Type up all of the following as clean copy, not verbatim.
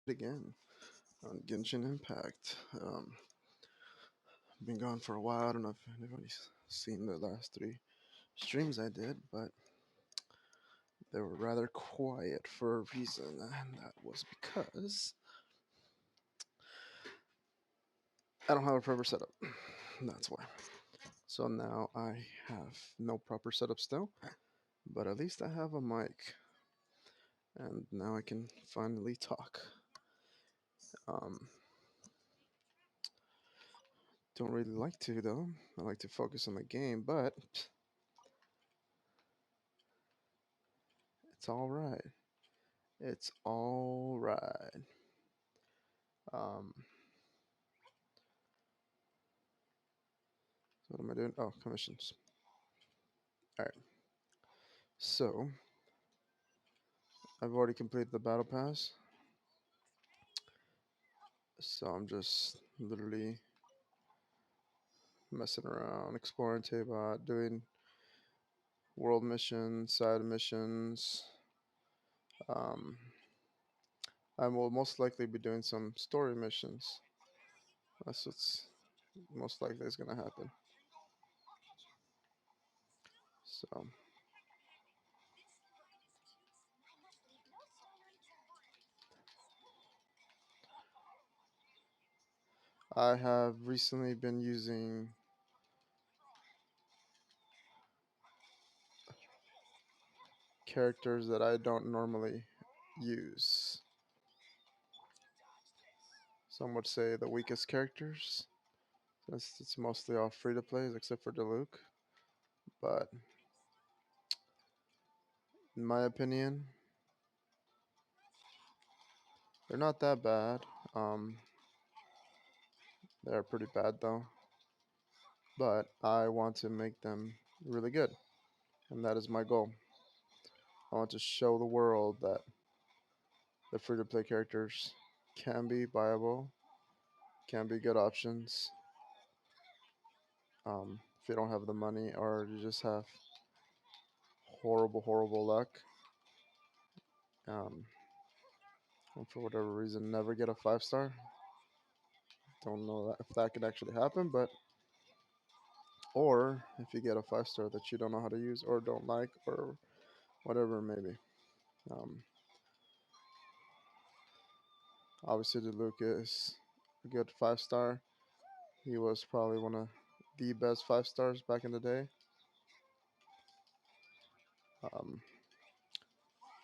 again on Genshin Impact. Been gone for a while. I don't know if anybody's seen the last three streams I did, but they were rather quiet for a reason, and that was because I don't have a proper setup. That's why. So now I have no proper setup still, but at least I have a mic, and now I can finally talk. Um, don't really like to though. I like to focus on the game, but it's all right. It's all right. Um, what am I doing? Oh, commissions. All right. So I've already completed the battle pass. So I'm just literally messing around, exploring Tabot, doing world missions, side missions. Um, I will most likely be doing some story missions. That's what's most likely is going to happen. So I have recently been using characters that I don't normally use. Some would say the weakest characters. Since it's mostly all free to plays except for Diluc. But in my opinion, they're not that bad. Um, they're pretty bad though. But I want to make them really good. And that is my goal. I want to show the world that the free to play characters can be viable, can be good options. If you don't have the money or you just have horrible, horrible luck, um, and for whatever reason never get a 5-star. Don't know if that could actually happen, but or if you get a 5-star that you don't know how to use or don't like or whatever it may be. Um, Obviously, the Luke is a good 5-star. He was probably one of the best 5-stars back in the day. Um,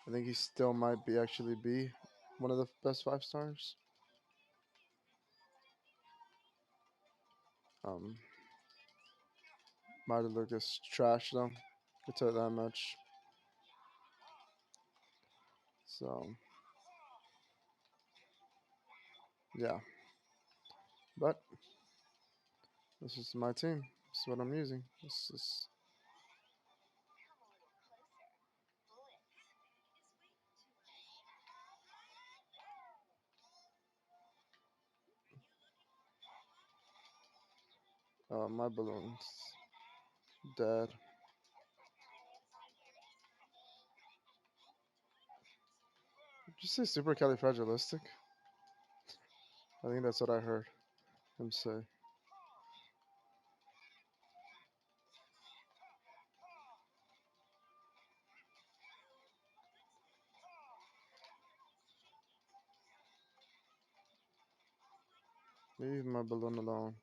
I think he still might be actually be one of the best 5-stars. Um, Martin Luke is trash though. I tell you that much. So yeah, but this is my team. This is what I'm using. This is my balloon's dead. Did you say supercalifragilistic? I think that's what I heard him say. Leave my balloon alone.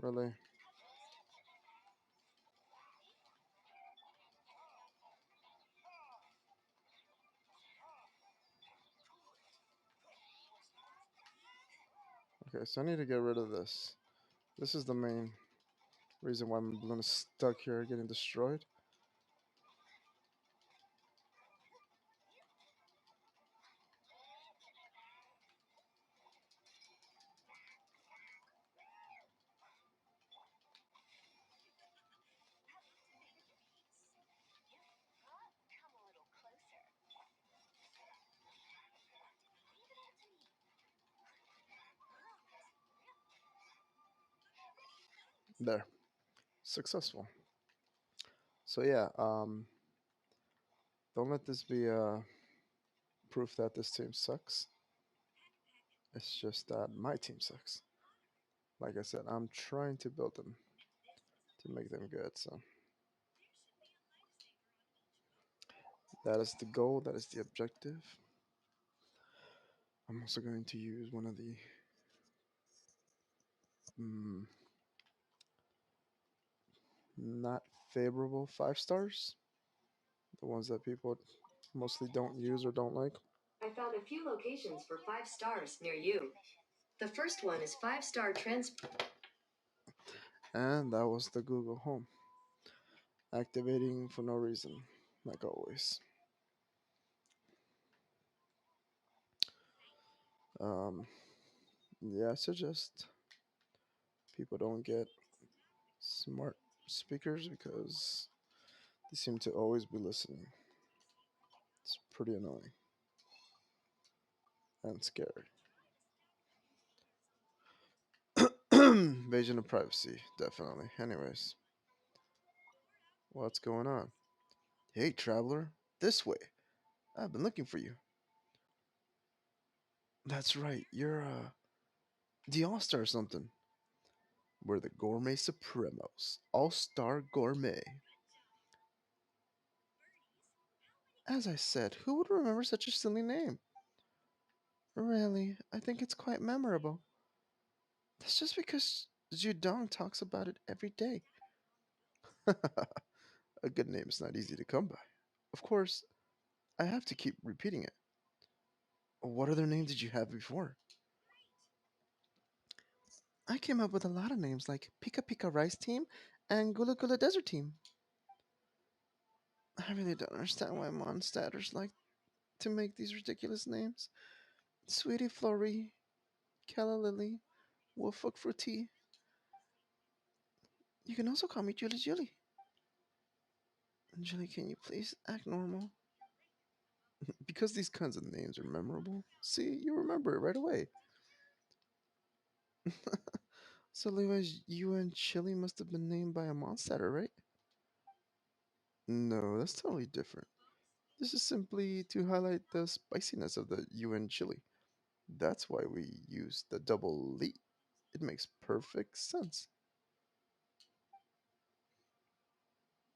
Really? Okay, so I need to get rid of this. This is the main reason why my balloon is stuck here getting destroyed. There, successful. So yeah, don't let this be proof that this team sucks. It's just that my team sucks. Like I said, I'm trying to build them to make them good. So that is the goal. That is the objective. I'm also going to use one of the mm, not favorable 5 stars, the ones that people mostly don't use or don't like. I found a few locations for 5 stars near you. The first one is 5 star trans. And that was the Google Home activating for no reason, like always. Um, yeah, I suggest people don't get smart speakers because they seem to always be listening. It's pretty annoying and scary. Invasion of privacy, definitely. Anyways, what's going on? Hey, traveler, this way. I've been looking for you. That's right, you're the All Star or something. We're the Gourmet Supremos, All Star Gourmet. As I said, who would remember such a silly name? Really, I think it's quite memorable. That's just because Judong talks about it every day. A good name is not easy to come by. Of course, I have to keep repeating it. What other name did you have before? I came up with a lot of names like Pika Pika Rice Team and Gula Gula Desert Team. I really don't understand why monsters like to make these ridiculous names. Sweetie Florrie, Calla Lily, Wolfhook Fruity. You can also call me Julie Julie. Julie, can you please act normal? Because these kinds of names are memorable. See, you remember it right away. So, Levi's, you and Chili must have been named by a monster, right? No, that's totally different. This is simply to highlight the spiciness of the UN chili. That's why we use the double Li. It makes perfect sense.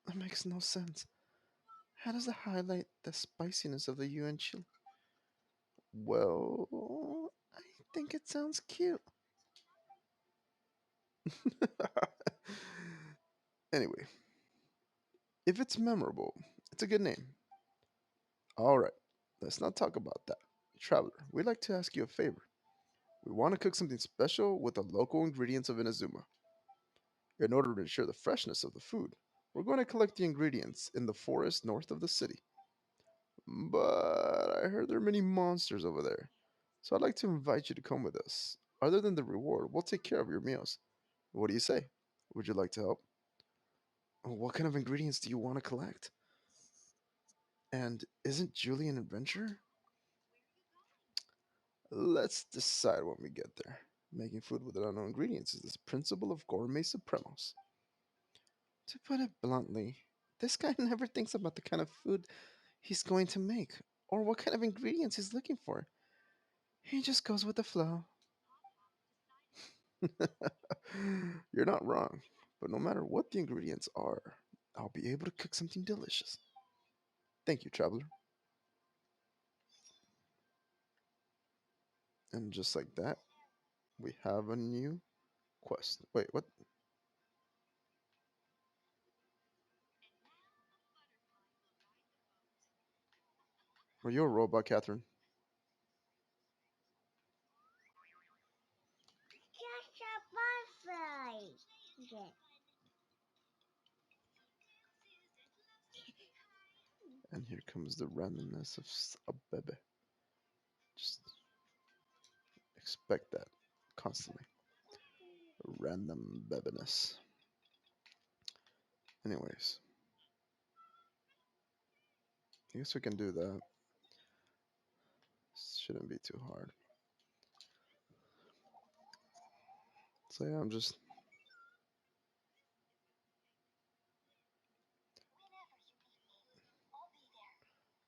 That makes no sense. How does it highlight the spiciness of the UN chili? Well, I think it sounds cute. Anyway, if it's memorable, it's a good name. All right, let's not talk about that. Traveler, we'd like to ask you a favor. We want to cook something special with the local ingredients of Inazuma. In order to ensure the freshness of the food, we're going to collect the ingredients in the forest north of the city. But I heard there are many monsters over there, so I'd like to invite you to come with us. Other than the reward, we'll take care of your meals. What do you say? Would you like to help? What kind of ingredients do you want to collect? And isn't Julie an adventurer? Let's decide when we get there. Making food with unknown ingredients is the principle of gourmet supremos. To put it bluntly, this guy never thinks about the kind of food he's going to make or what kind of ingredients he's looking for. He just goes with the flow. You're not wrong, but no matter what the ingredients are, I'll be able to cook something delicious. Thank you, traveler. And just like that, we have a new quest. Wait, what? Are you a robot, Catherine? Just a butterfly. Yeah. And here comes the randomness of a bebe. Just expect that constantly. Random bebiness. Anyways, I guess we can do that. Shouldn't be too hard. So yeah, I'm just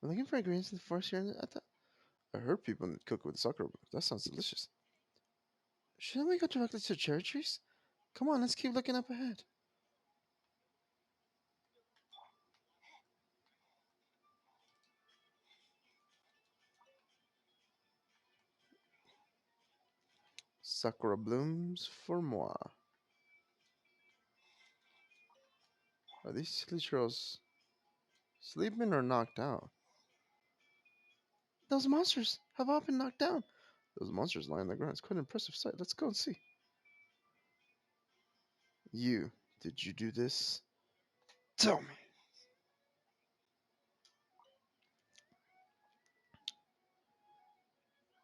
Looking for ingredients in the forest here. I heard people cook with sakura. That sounds delicious. Shouldn't we go directly to cherry trees? Come on, let's keep looking up ahead. Sakura blooms for moi. Are these silly churros sleeping or knocked out? Those monsters have all been knocked down. Those monsters lying on the ground. It's quite an impressive sight. Let's go and see. You, did you do this? Tell me.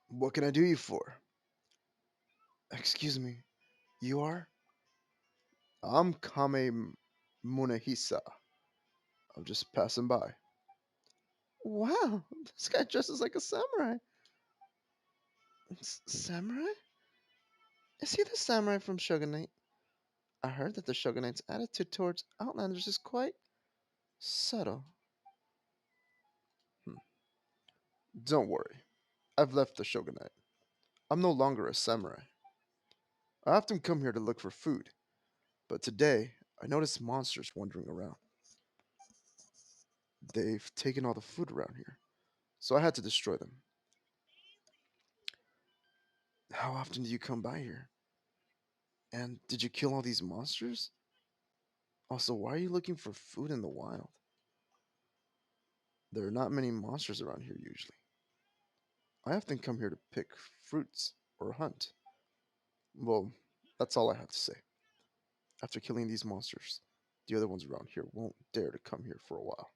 What can I do you for? Excuse me. You are? I'm Kame Munehisa. I'm just passing by. Wow, this guy dresses like a samurai. Samurai? Is he the samurai from Shogunate? I heard that the Shogunate's attitude towards outlanders is quite subtle. Hmm. Don't worry. I've left the Shogunate. I'm no longer a samurai. I often come here to look for food, but today I noticed monsters wandering around. They've taken all the food around here, so I had to destroy them. How often do you come by here? And did you kill all these monsters? Also, why are you looking for food in the wild? There are not many monsters around here usually. I often come here to pick fruits or hunt. Well, that's all I have to say. After killing these monsters, the other ones around here won't dare to come here for a while.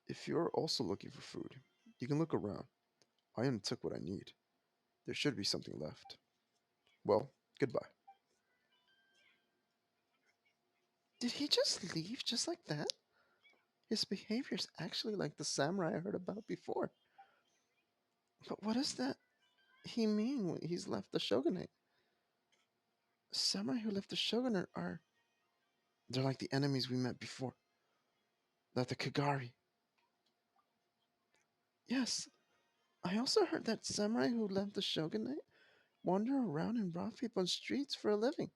If you're also looking for food, you can look around. I only took what I need. There should be something left. Well, goodbye. Did he just leave just like that? His behavior's actually like the samurai I heard about before. But what does that he mean when he's left the shogunate? Samurai who left the shogunate are they're like the enemies we met before. Like the Kagari. Yes, I also heard that samurai who left the shogunate wander around and rob people on streets for a living.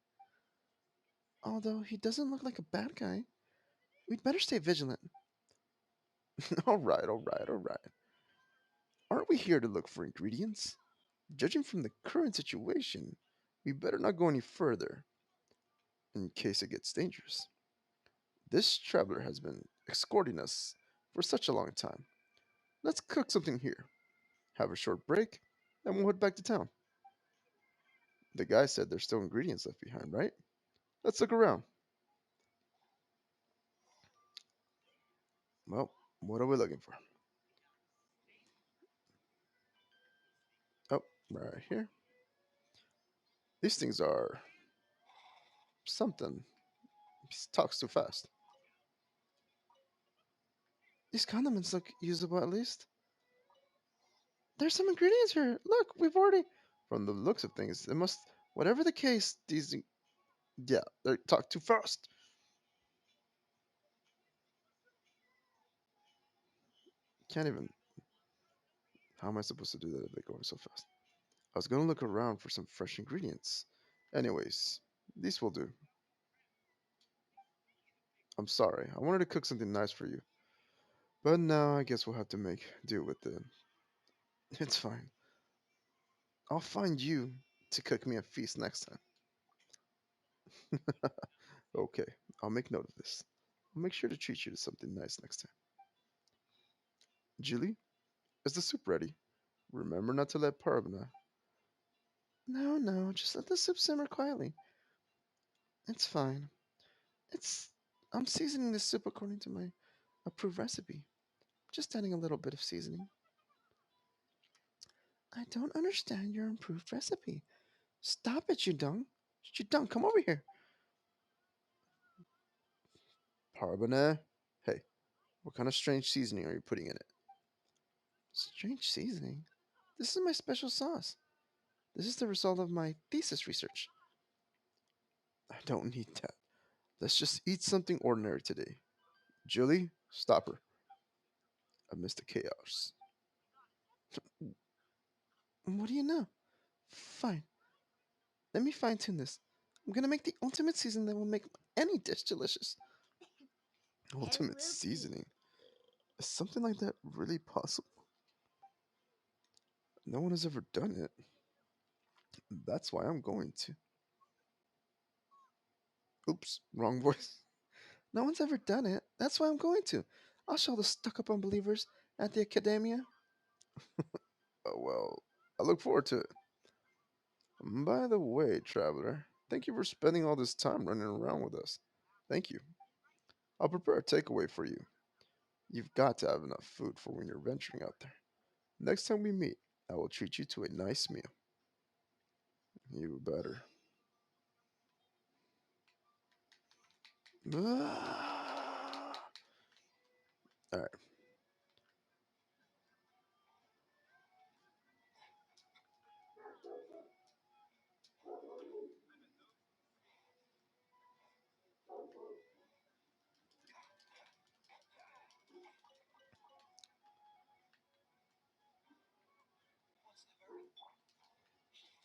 Although he doesn't look like a bad guy, we'd better stay vigilant. All right. Aren't we here to look for ingredients? Judging from the current situation, we better not go any further in case it gets dangerous. This traveler has been escorting us for such a long time. Let's cook something here, have a short break, and we'll head back to town. The guy said there's still ingredients left behind, right? Let's look around. Well, what are we looking for? Oh, right here. These things are something. He talks too fast. These condiments look usable at least. There's some ingredients here. Look, we've already. From the looks of things, it must. Whatever the case, these. Yeah, they talk too fast. Can't even. How am I supposed to do that if they're going so fast? I was gonna look around for some fresh ingredients. Anyways, these will do. I'm sorry. I wanted to cook something nice for you. But now I guess we'll have to make do with it. It's fine. I'll find you to cook me a feast next time. Okay, I'll make note of this. I'll make sure to treat you to something nice next time. Julie, is the soup ready? Remember not to let Parvana. No, no, just let the soup simmer quietly. It's fine. It's. I'm seasoning this soup according to my approved recipe. Just adding a little bit of seasoning. I don't understand your improved recipe. Stop it, Judong. Judong, come over here. Parvana? Hey, what kind of strange seasoning are you putting in it? Strange seasoning? This is my special sauce. This is the result of my thesis research. I don't need that. Let's just eat something ordinary today. Julie, Stop her amidst the chaos. What do you know? Fine, let me fine tune this. I'm gonna make the ultimate season that will make any dish delicious. Ultimate seasoning? Is something like that really possible? No one has ever done it. That's why I'm going to. Oops, wrong voice. No one's ever done it. That's why I'm going to. I'll show the stuck up unbelievers at the academia. Oh, well, I look forward to it. By the way, traveler, thank you for spending all this time running around with us. Thank you. I'll prepare a takeaway for you. You've got to have enough food for when you're venturing out there. Next time we meet, I will treat you to a nice meal. You better. Alright,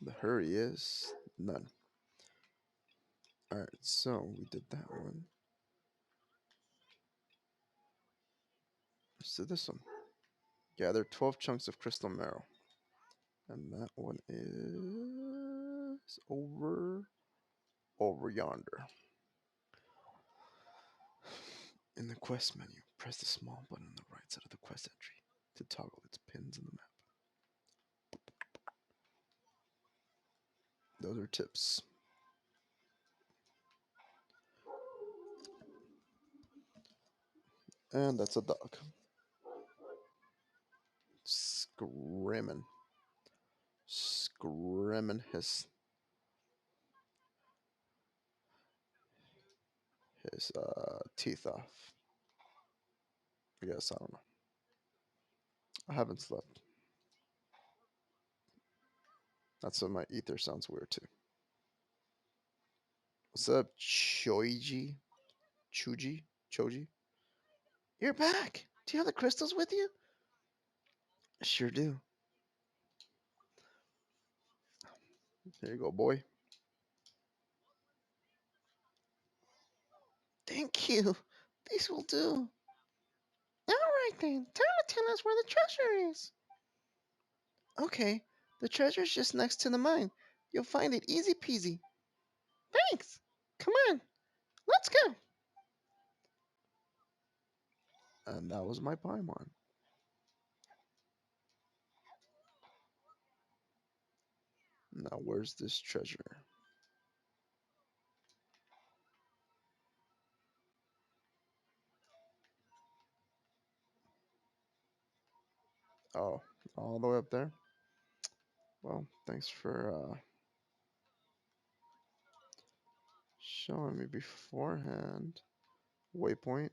the hurry is none. Alright, so we did that one. So this one. Gather 12 chunks of crystal marrow. And that one is over yonder. In the quest menu, press the small button on the right side of the quest entry to toggle its pins in the map. Those are tips. And that's a dog. Screaming. Screaming his teeth off. I guess, I don't know. I haven't slept. That's why my ether sounds weird too. What's up, Choiji? Chuji? Choji? You're back! Do you have the crystals with you? Sure do. Here you go, boy. Thank you. These will do. All right then. Time to tell us where the treasure is. Okay. The treasure's just next to the mine. You'll find it easy peasy. Thanks. Come on. Let's go. And that was my Paimon. Now, where's this treasure? Oh, all the way up there? Well, thanks for showing me beforehand. Waypoint.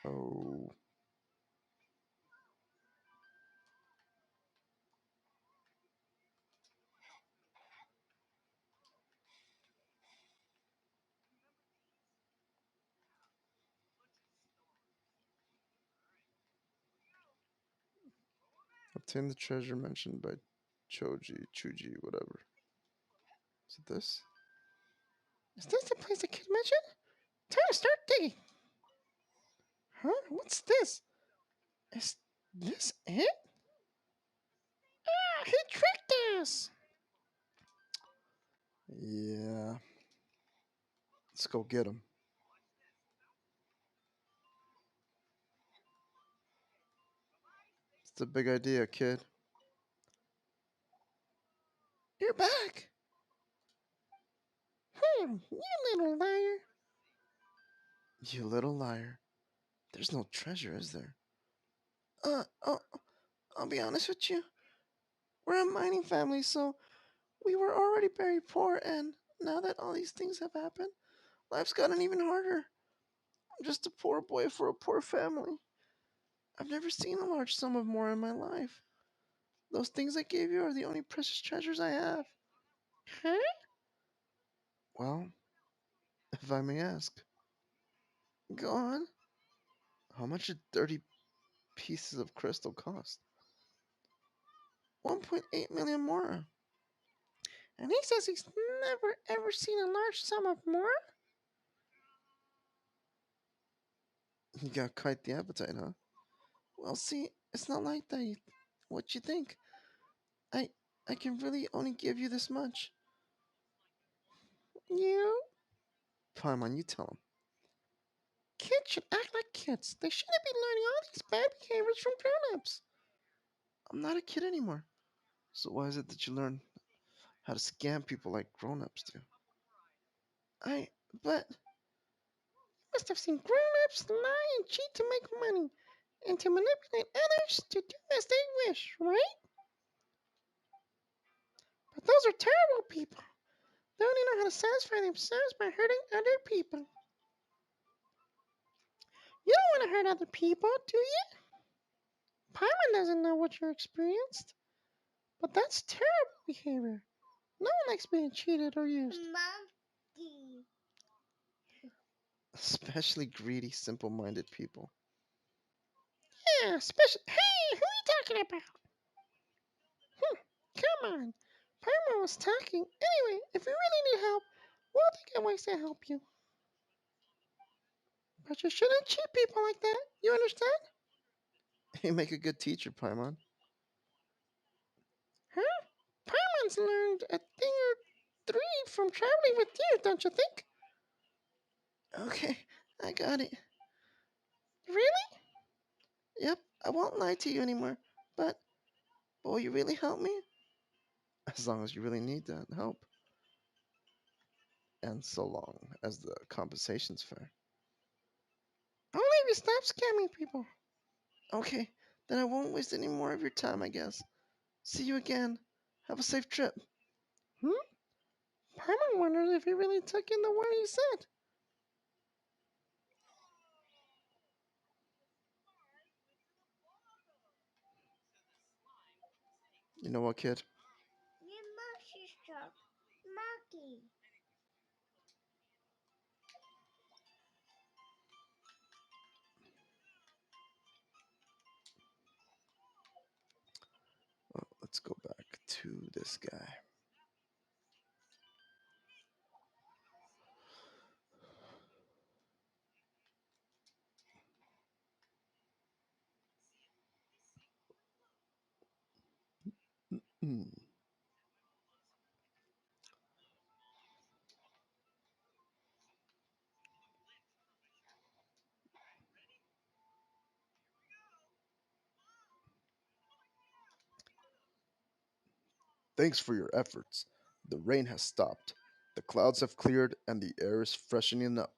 Oh, obtain the treasure mentioned by Chuji, whatever. Is it this? Is this the place the kid mentioned? Time to start digging. Huh? What's this? Is this it? Ah, he tricked us! Yeah. Let's go get him. It's a big idea, kid. You're back. You little liar. You little liar. There's no treasure, is there? Oh, I'll be honest with you. We're a mining family, so we were already very poor, and now that all these things have happened, life's gotten even harder. I'm just a poor boy for a poor family. I've never seen a large sum of more in my life. Those things I gave you are the only precious treasures I have. Huh? Well, if I may ask. Go on. How much did 30 pieces of crystal cost? 1.8 million more. And he says he's never ever seen a large sum of more? You got quite the appetite, huh? Well, see, it's not like that. What you think? I I can really only give you this much. You? Paimon, you tell him. Kids should act like kids. They shouldn't be learning all these bad behaviors from grown-ups. I'm not a kid anymore. So why is it that you learn how to scam people like grown-ups do? I but must have seen grown-ups lie and cheat to make money and to manipulate others to do as they wish, right? But those are terrible people. They only know how to satisfy themselves by hurting other people. You don't want to hurt other people, do you? Paimon doesn't know what you experienced, but that's terrible behavior. No one likes being cheated or used. Monkey. Especially greedy, simple minded people. Yeah, especially. Hey, who are you talking about? Come on. Paimon was talking. Anyway, if you really need help, we'll think of ways to help you. But you shouldn't cheat people like that. You understand? You make a good teacher, Paimon. Huh? Paimon's learned a thing or three from traveling with you, don't you think? Okay, I got it. Really? Yep, I won't lie to you anymore. But will you really help me? As long as you really need that help. And so long as the compensation's fair. Only if you stop scamming people. Okay, then I won't waste any more of your time, I guess. See you again. Have a safe trip. Hmm? Paimon wonders if he really took in the word he said. You know what, kid? Your my sister, Maggie. Well, let's go back to this guy. Hmm. Thanks for your efforts. The rain has stopped. The clouds have cleared and the air is freshening up.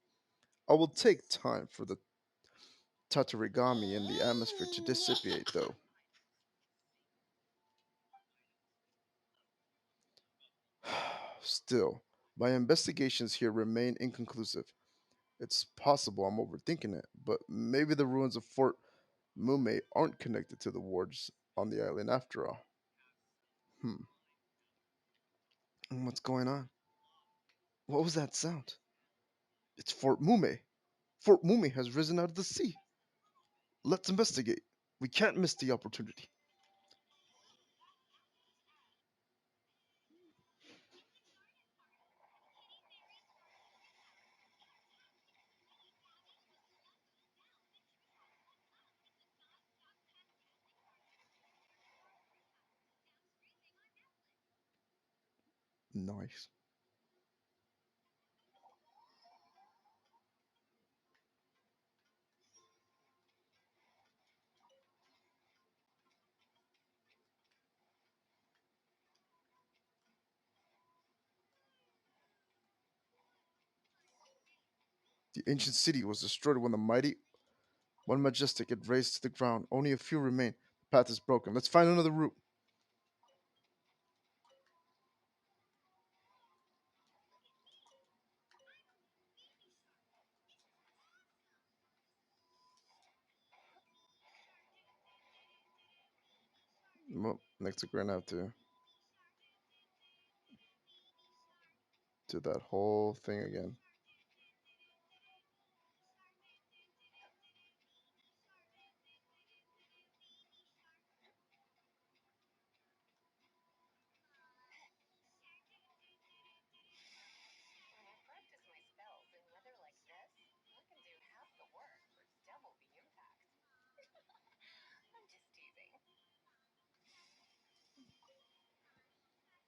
I will take time for the tatarigami in the atmosphere to dissipate, though. Still, my investigations here remain inconclusive. It's possible I'm overthinking it, but maybe the ruins of Fort Mume aren't connected to the wards on the island after all. Hmm, what's going on? What was that sound? It's Fort Mume. Fort Mume has risen out of the sea. Let's investigate. We can't miss the opportunity. Nice. The ancient city was destroyed when the mighty one majestic had raised to the ground. Only a few remain. The path is broken. Let's find another route. Well, next we're gonna have to do that whole thing again.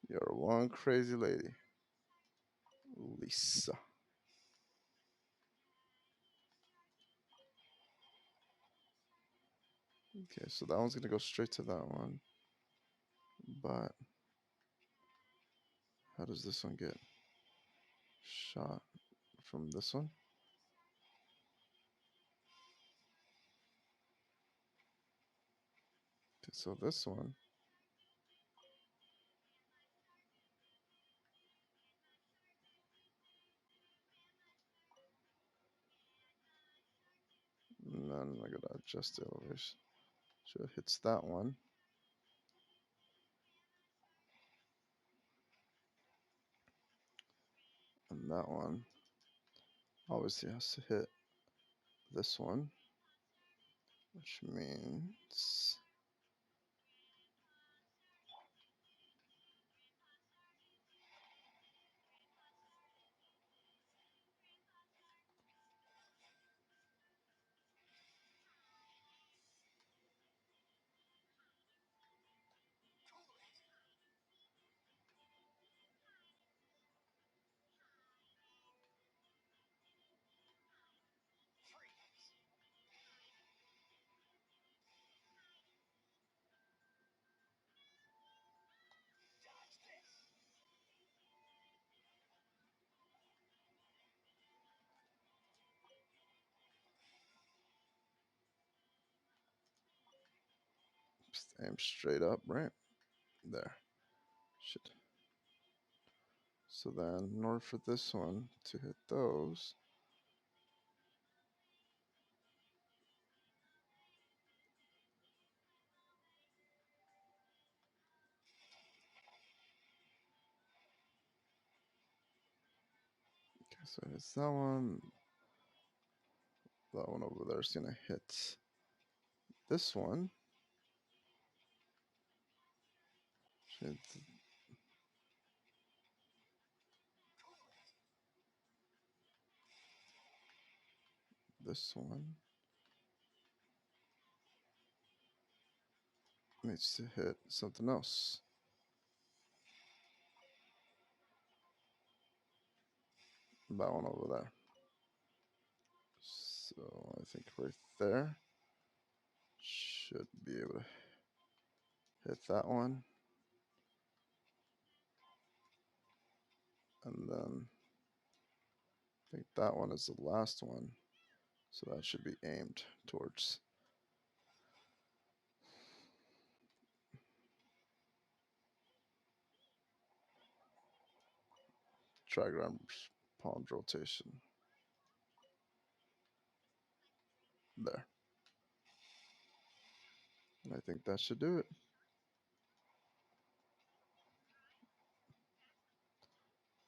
You're one crazy lady, Lisa. Okay, so that one's gonna go straight to that one. But how does this one get shot from this one? Okay, so this one, and then I gotta adjust the elevation. So it hits that one, and that one obviously has to hit this one, which means just aim straight up, right there. Shit. So then, in order for this one to hit those, okay, so it's that one over there is gonna hit this one. Hit this one. Needs to hit something else. That one over there. So I think right there should be able to hit that one. And then I think that one is the last one. So that should be aimed towards trigrams palm rotation. There. And I think that should do it.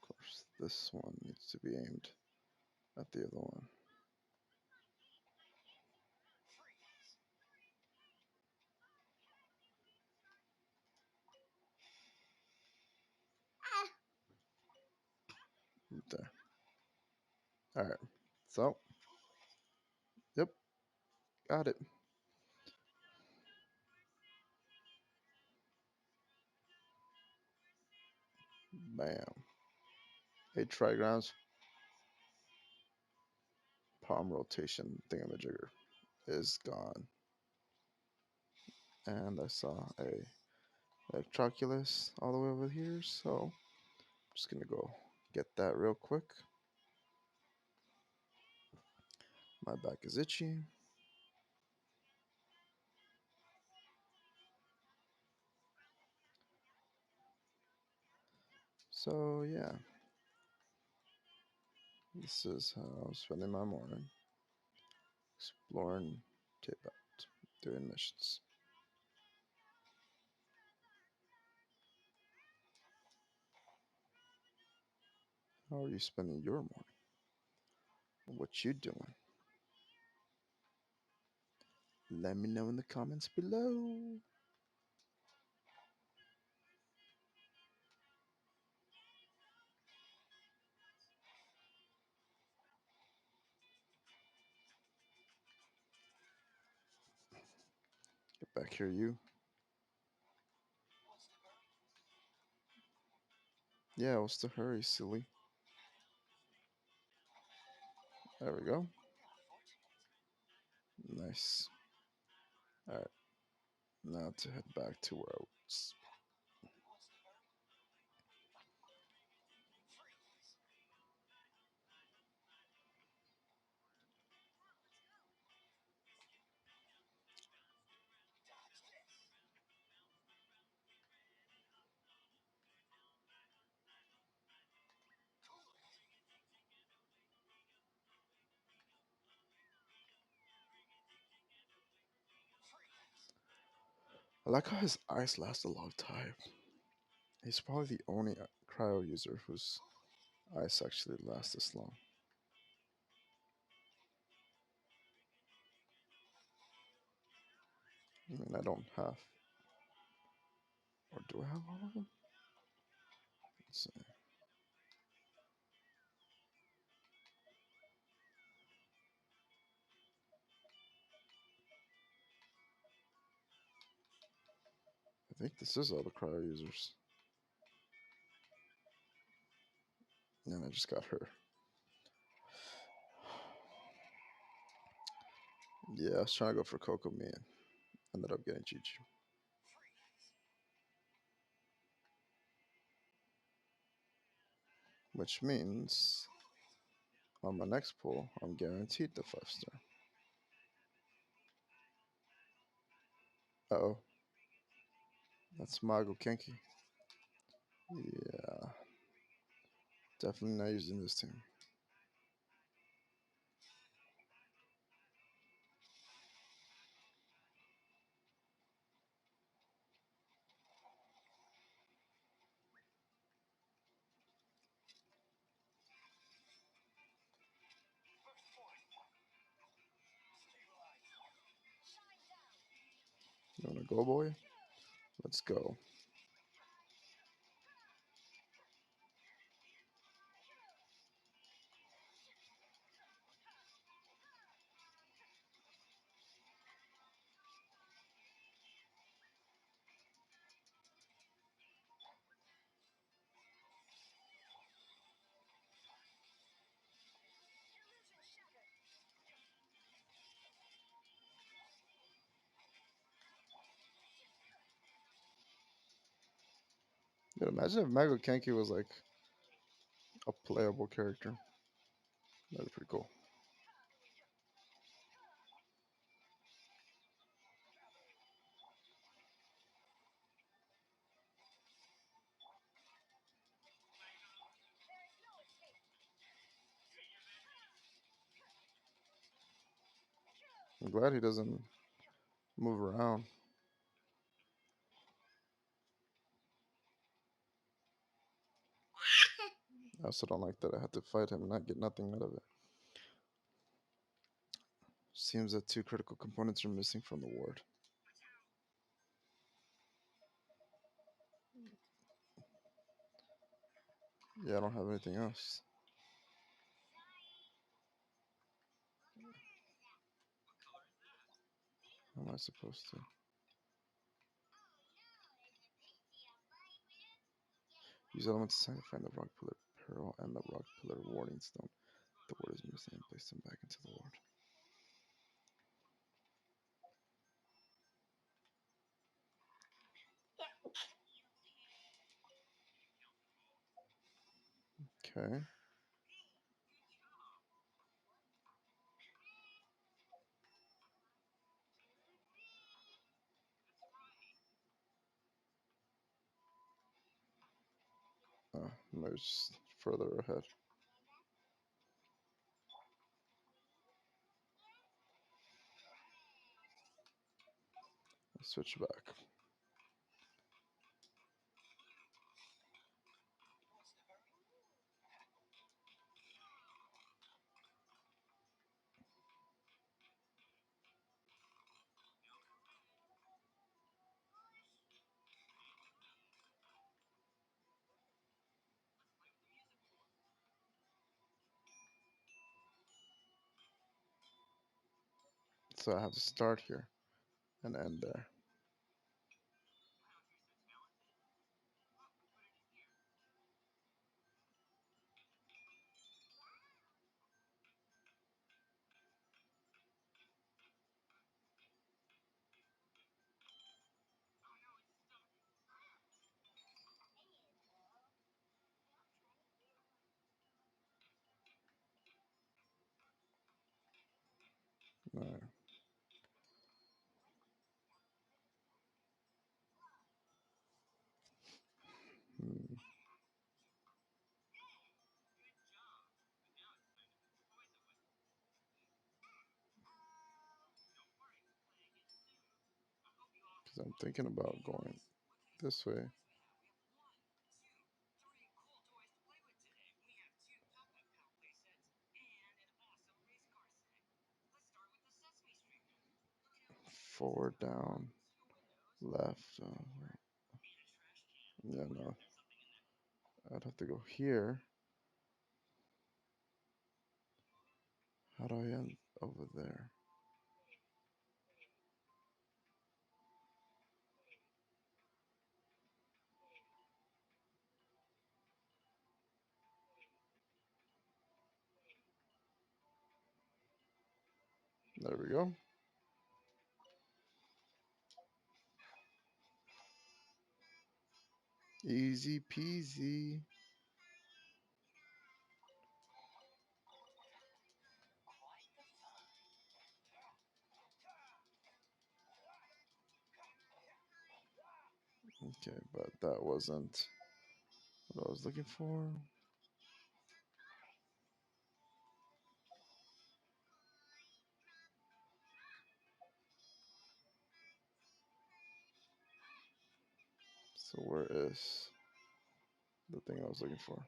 Of course, this one needs to be aimed at the other one. There. All right. So, yep, got it. Bam. 8 trigrams, palm rotation thingamajigger is gone. And I saw a Electroculus all the way over here, so I'm just gonna go get that real quick. My back is itchy. So yeah, this is how I'm spending my morning. Exploring Tibet, doing missions. How are you spending your morning? What you doing? Let me know in the comments below. Get back here, you. Yeah, what's the hurry, silly? There we go. Nice. Alright, now to head back to where I was. I like how his ice lasts a long time. He's probably the only cryo user whose ice actually lasts this long. I mean, I don't have. Or do I have all of them? Let's see. I think this is all the cryo users. And I just got her. Yeah, I was trying to go for Coco Me and ended up getting Chi Chi. Which means on my next pull, I'm guaranteed the 5 star. Uh oh, that's Mago Kenki. Yeah, definitely not using this team. You wanna go, boy? Let's go. Dude, imagine if Mago Kenki was like a playable character. That'd be pretty cool. I'm glad he doesn't move around. I also don't like that I had to fight him and not get nothing out of it. Seems that 2 critical components are missing from the ward. Yeah, I don't have anything else. How am I supposed to? Use elements to find the rock pillar pearl and the rock pillar warding stone. The ward is missing and place them back into the ward. Okay. Maybe just further ahead. Switch back. So I have to start here and end there. Alright. Hmm. Because I'm thinking about going this way. Forward, down, left. Yeah, no. I'd have to go here. How do I end over there? There we go. Easy peasy. Okay, but that wasn't what I was looking for. So where is the thing I was looking for?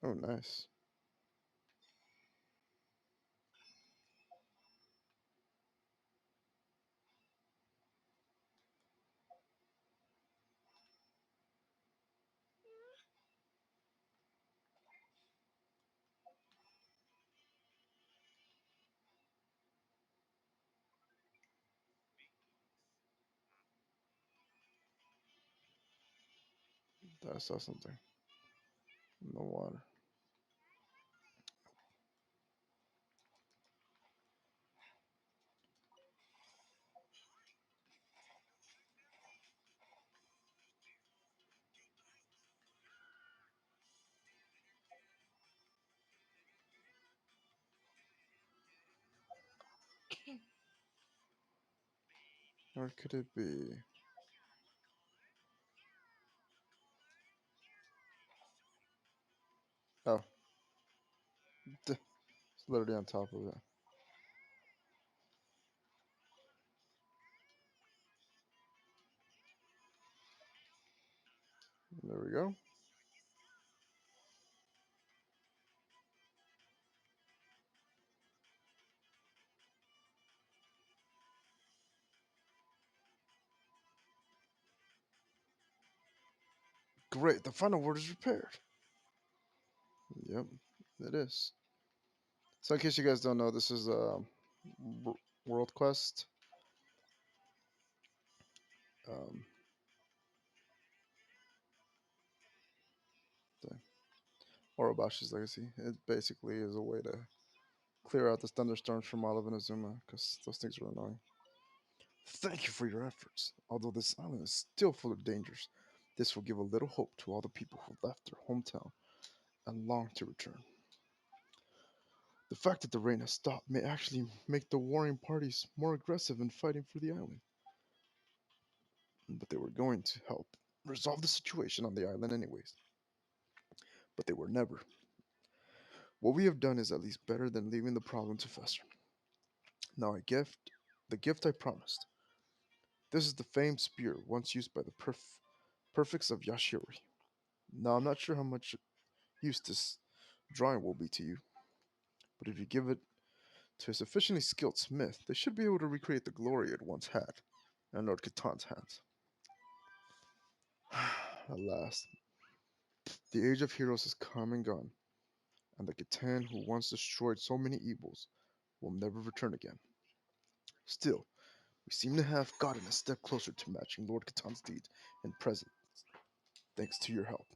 Oh, nice. I saw something in the water. Where could it be? Oh, it's literally on top of it. There we go. Great. The final word is repaired. Yep, it is. So in case you guys don't know, this is World Quest, um, the Orobashi's Legacy. It basically is a way to clear out the thunderstorms from all of Inazuma because those things are annoying. Thank you for your efforts. Although this island is still full of dangers, this will give a little hope to all the people who left their hometown and long to return. The fact that the rain has stopped may actually make the warring parties more aggressive in fighting for the island. But they were going to help resolve the situation on the island anyways. But they were never. What we have done is at least better than leaving the problem to fester. Now the gift I promised. This is the famed spear once used by the perfects of Yashiri. Now I'm not sure how much use this drawing will be to you, but if you give it to a sufficiently skilled smith, they should be able to recreate the glory it once had in Lord Catan's hands. Alas, the age of heroes has come and gone, and the Catan who once destroyed so many evils will never return again. Still, we seem to have gotten a step closer to matching Lord Catan's deeds in present, thanks to your help.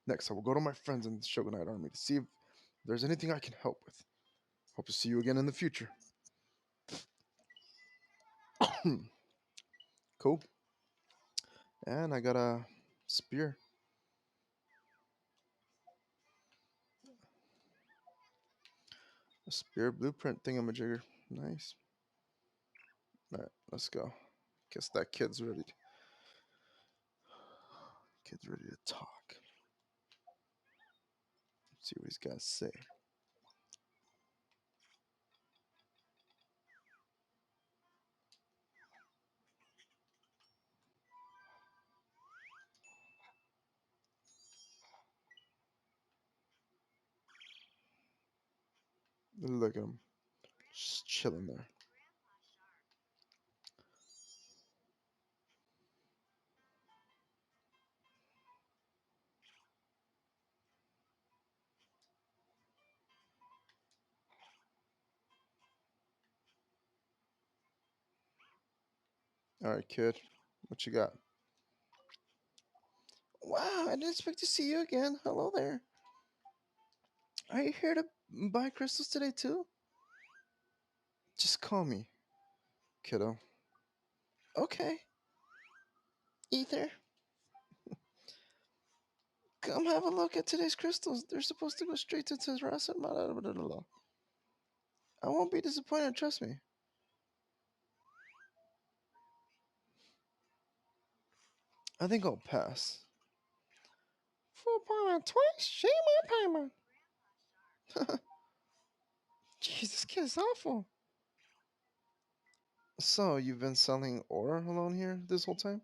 Next, I will go to my friends in the Shogunite army to see if there's anything I can help with. Hope to see you again in the future. Cool. And I got spear, a spear blueprint thingamajigger. Nice. All right, let's go. Guess that kid's ready to talk. Let's see what he's got to say. Look at him, just chilling there. All right, kid, what you got? Wow, I didn't expect to see you again. Hello there. Are you here to buy crystals today too? Just call me, kiddo. Okay, Ether. Come have a look at today's crystals. They're supposed to go straight to Terrasa. I won't be disappointed, trust me. I think I'll pass. Full Paimon twice? Shame on Paimon. Jeez, this kid is awful. So, you've been selling ore alone here this whole time?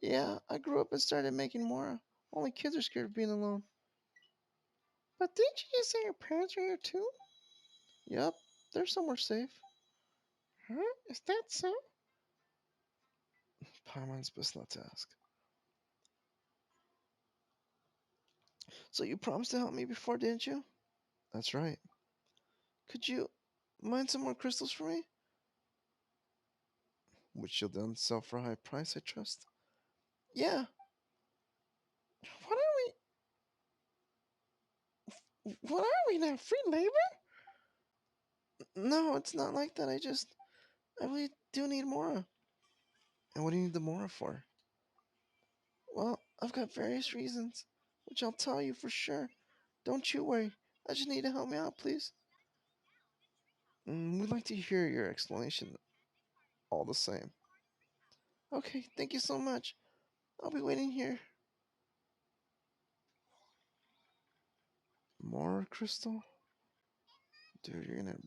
Yeah, I grew up and started making more. Only kids are scared of being alone. But didn't you just say your parents are here too? Yep, they're somewhere safe. Huh? Is that so? Paimon's best not to ask. So you promised to help me before, didn't you? That's right. Could you mine some more crystals for me? Which you'll then sell for a high price, I trust? Yeah. What are we? What are we now? Free labor? No, it's not like that. I really do need Mora. And what do you need the Mora for? Well, I've got various reasons, which I'll tell you for sure. Don't you worry. I just need to help me out, please. We'd like to hear your explanation all the same. Okay, thank you so much. I'll be waiting here. More crystal? Dude, you're gonna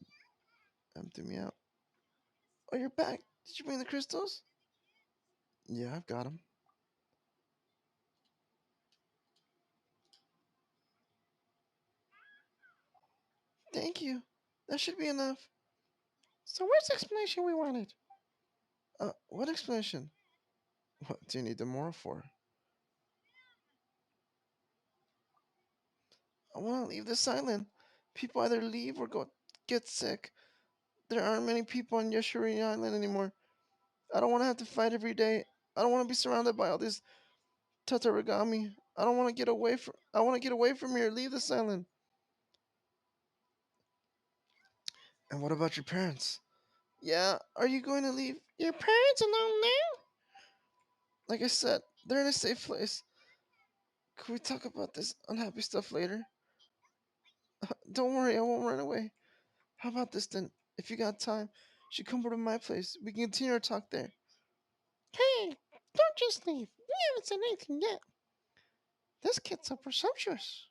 empty me out. Oh, you're back. Did you bring the crystals? Yeah, I've got them. Thank you. That should be enough. So where's the explanation we wanted? What explanation? What do you need the moral for? I want to leave this island. People either leave or go get sick. There aren't many people on Yashuri Island anymore. I don't want to have to fight every day. I don't want to be surrounded by all these tatarigami. I don't want to get away from. I want to get away from here. Leave this island. And what about your parents? Yeah, are you going to leave your parents alone now? Like I said, they're in a safe place. Can we talk about this unhappy stuff later? Don't worry, I won't run away. How about this then? If you got time, you should come over to my place. We can continue our talk there. Hey, don't just leave. We haven't said anything yet. This kid's so presumptuous.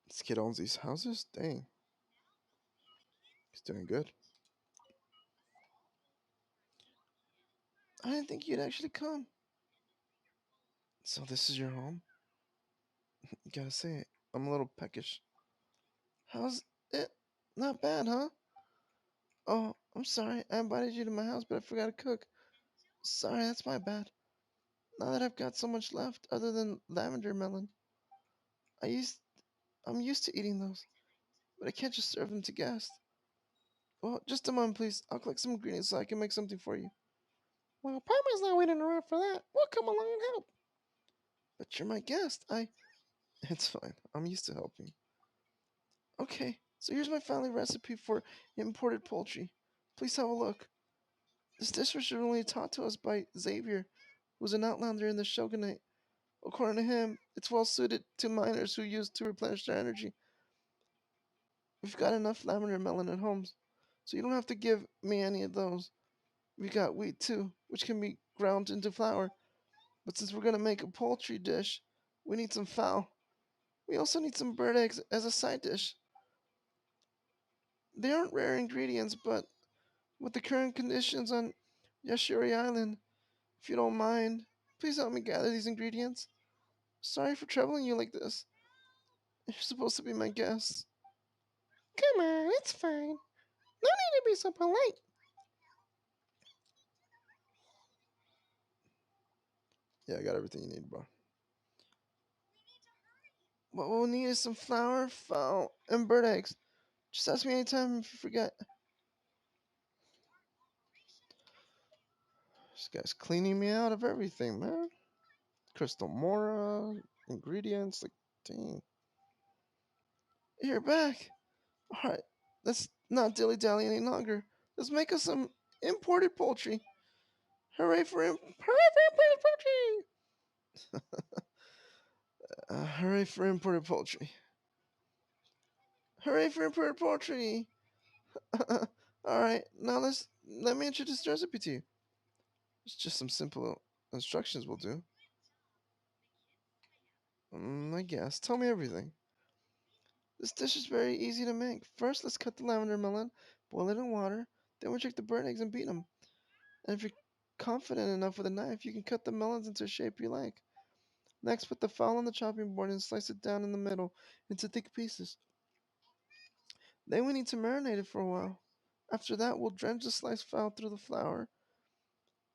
This kid owns these houses? Dang, he's doing good. I didn't think you'd actually come. So this is your home? Gotta say, I'm a little peckish. How's it? Not bad, huh? Oh, I'm sorry. I invited you to my house, but I forgot to cook. Sorry, that's my bad. Now that I've got so much left, other than lavender melon, I used I'm used to eating those, but I can't just serve them to guests. Well, just a moment, please. I'll collect some ingredients so I can make something for you. Well, Parma's not waiting around for that. We'll come along and help. But you're my guest. It's fine. I'm used to helping. Okay, so here's my family recipe for imported poultry. Please have a look. This dish was originally taught to us by Xavier, who was an outlander in the shogunate. According to him, it's well suited to miners who use to replenish their energy. We've got enough lavender melon at home, so you don't have to give me any of those. We got wheat too, which can be ground into flour. But since we're gonna make a poultry dish, we need some fowl. We also need some bird eggs as a side dish. They aren't rare ingredients, but with the current conditions on Yashiri Island, if you don't mind, please help me gather these ingredients. Sorry for troubling you like this. You're supposed to be my guest. Come on, it's fine. No need to be so polite. Yeah, I got everything you need, bro. What we'll need is some flour, fowl, and bird eggs. Just ask me anytime if you forget. This guy's cleaning me out of everything, man. Crystal Mora, ingredients, like, dang. You're back. Alright, let's not dilly dally any longer. Let's make us some imported poultry. Hooray for imported poultry! Hooray for imported poultry. Hooray for imported poultry! Alright, now let me introduce the recipe to you. It's just some simple instructions will do. I guess. Tell me everything. This dish is very easy to make. First, let's cut the lavender melon, boil it in water. Then we check the burnt eggs and beat them. And if you're confident enough with a knife, you can cut the melons into a shape you like. Next, put the fowl on the chopping board and slice it down in the middle into thick pieces. Then we need to marinate it for a while. After that, we'll drench the sliced fowl through the flour.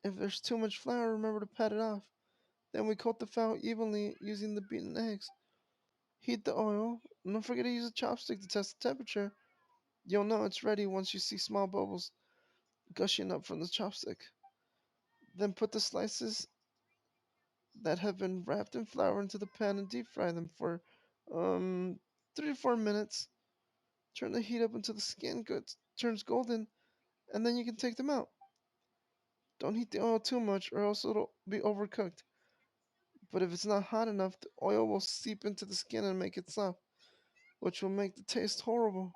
If there's too much flour, remember to pat it off. Then we coat the fowl evenly using the beaten eggs. Heat the oil. And don't forget to use a chopstick to test the temperature. You'll know it's ready once you see small bubbles gushing up from the chopstick. Then put the slices that have been wrapped in flour into the pan and deep fry them for 3 to 4 minutes. Turn the heat up until the skin turns golden, and then you can take them out. Don't heat the oil too much, or else it'll be overcooked. But if it's not hot enough, the oil will seep into the skin and make it soft, which will make the taste horrible.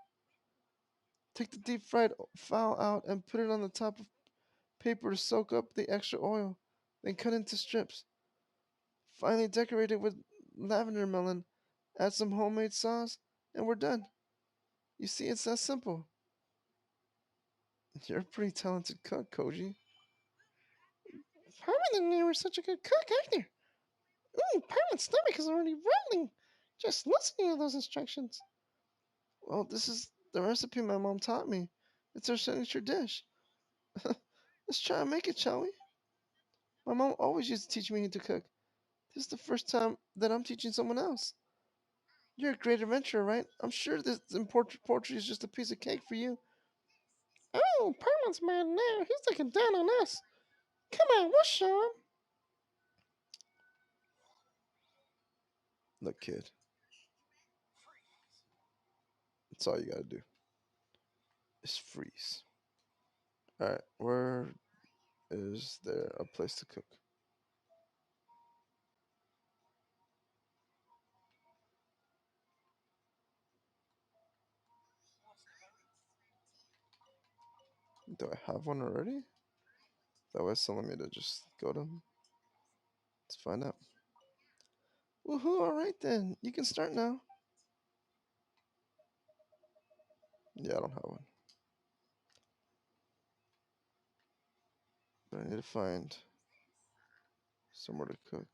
Take the deep fried fowl out and put it on the top of paper to soak up the extra oil. Then cut into strips. Finally, decorate it with lavender melon. Add some homemade sauce, and we're done. You see, it's that simple. You're a pretty talented cook, Koji. Parma didn't know you were such a good cook either. Parma's stomach is already rumbling. Just listening to those instructions. Well, this is the recipe my mom taught me. It's our signature dish. Let's try and make it, shall we? My mom always used to teach me to cook. This is the first time that I'm teaching someone else. You're a great adventurer, right? I'm sure this poetry is just a piece of cake for you. Oh, Perman's mad now. He's looking down on us. Come on, we'll show him. Look, kid, that's all you gotta do is freeze. Alright, where is there a place to cook? Do I have one already? That was telling me to just go to them. Let's find out. Woohoo, alright then. You can start now. Yeah, I don't have one. But I need to find somewhere to cook.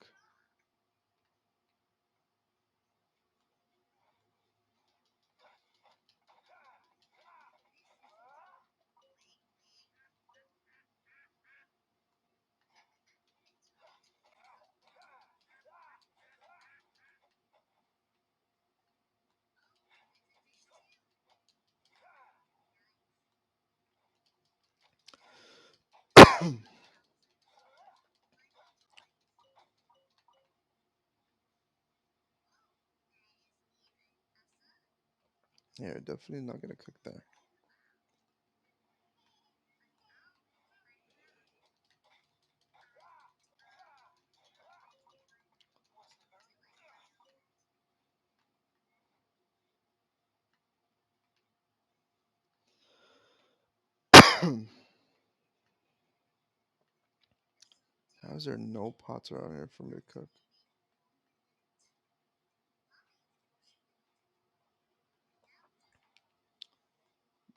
Yeah, definitely not gonna cook that. How is there no pots around here for me to cook?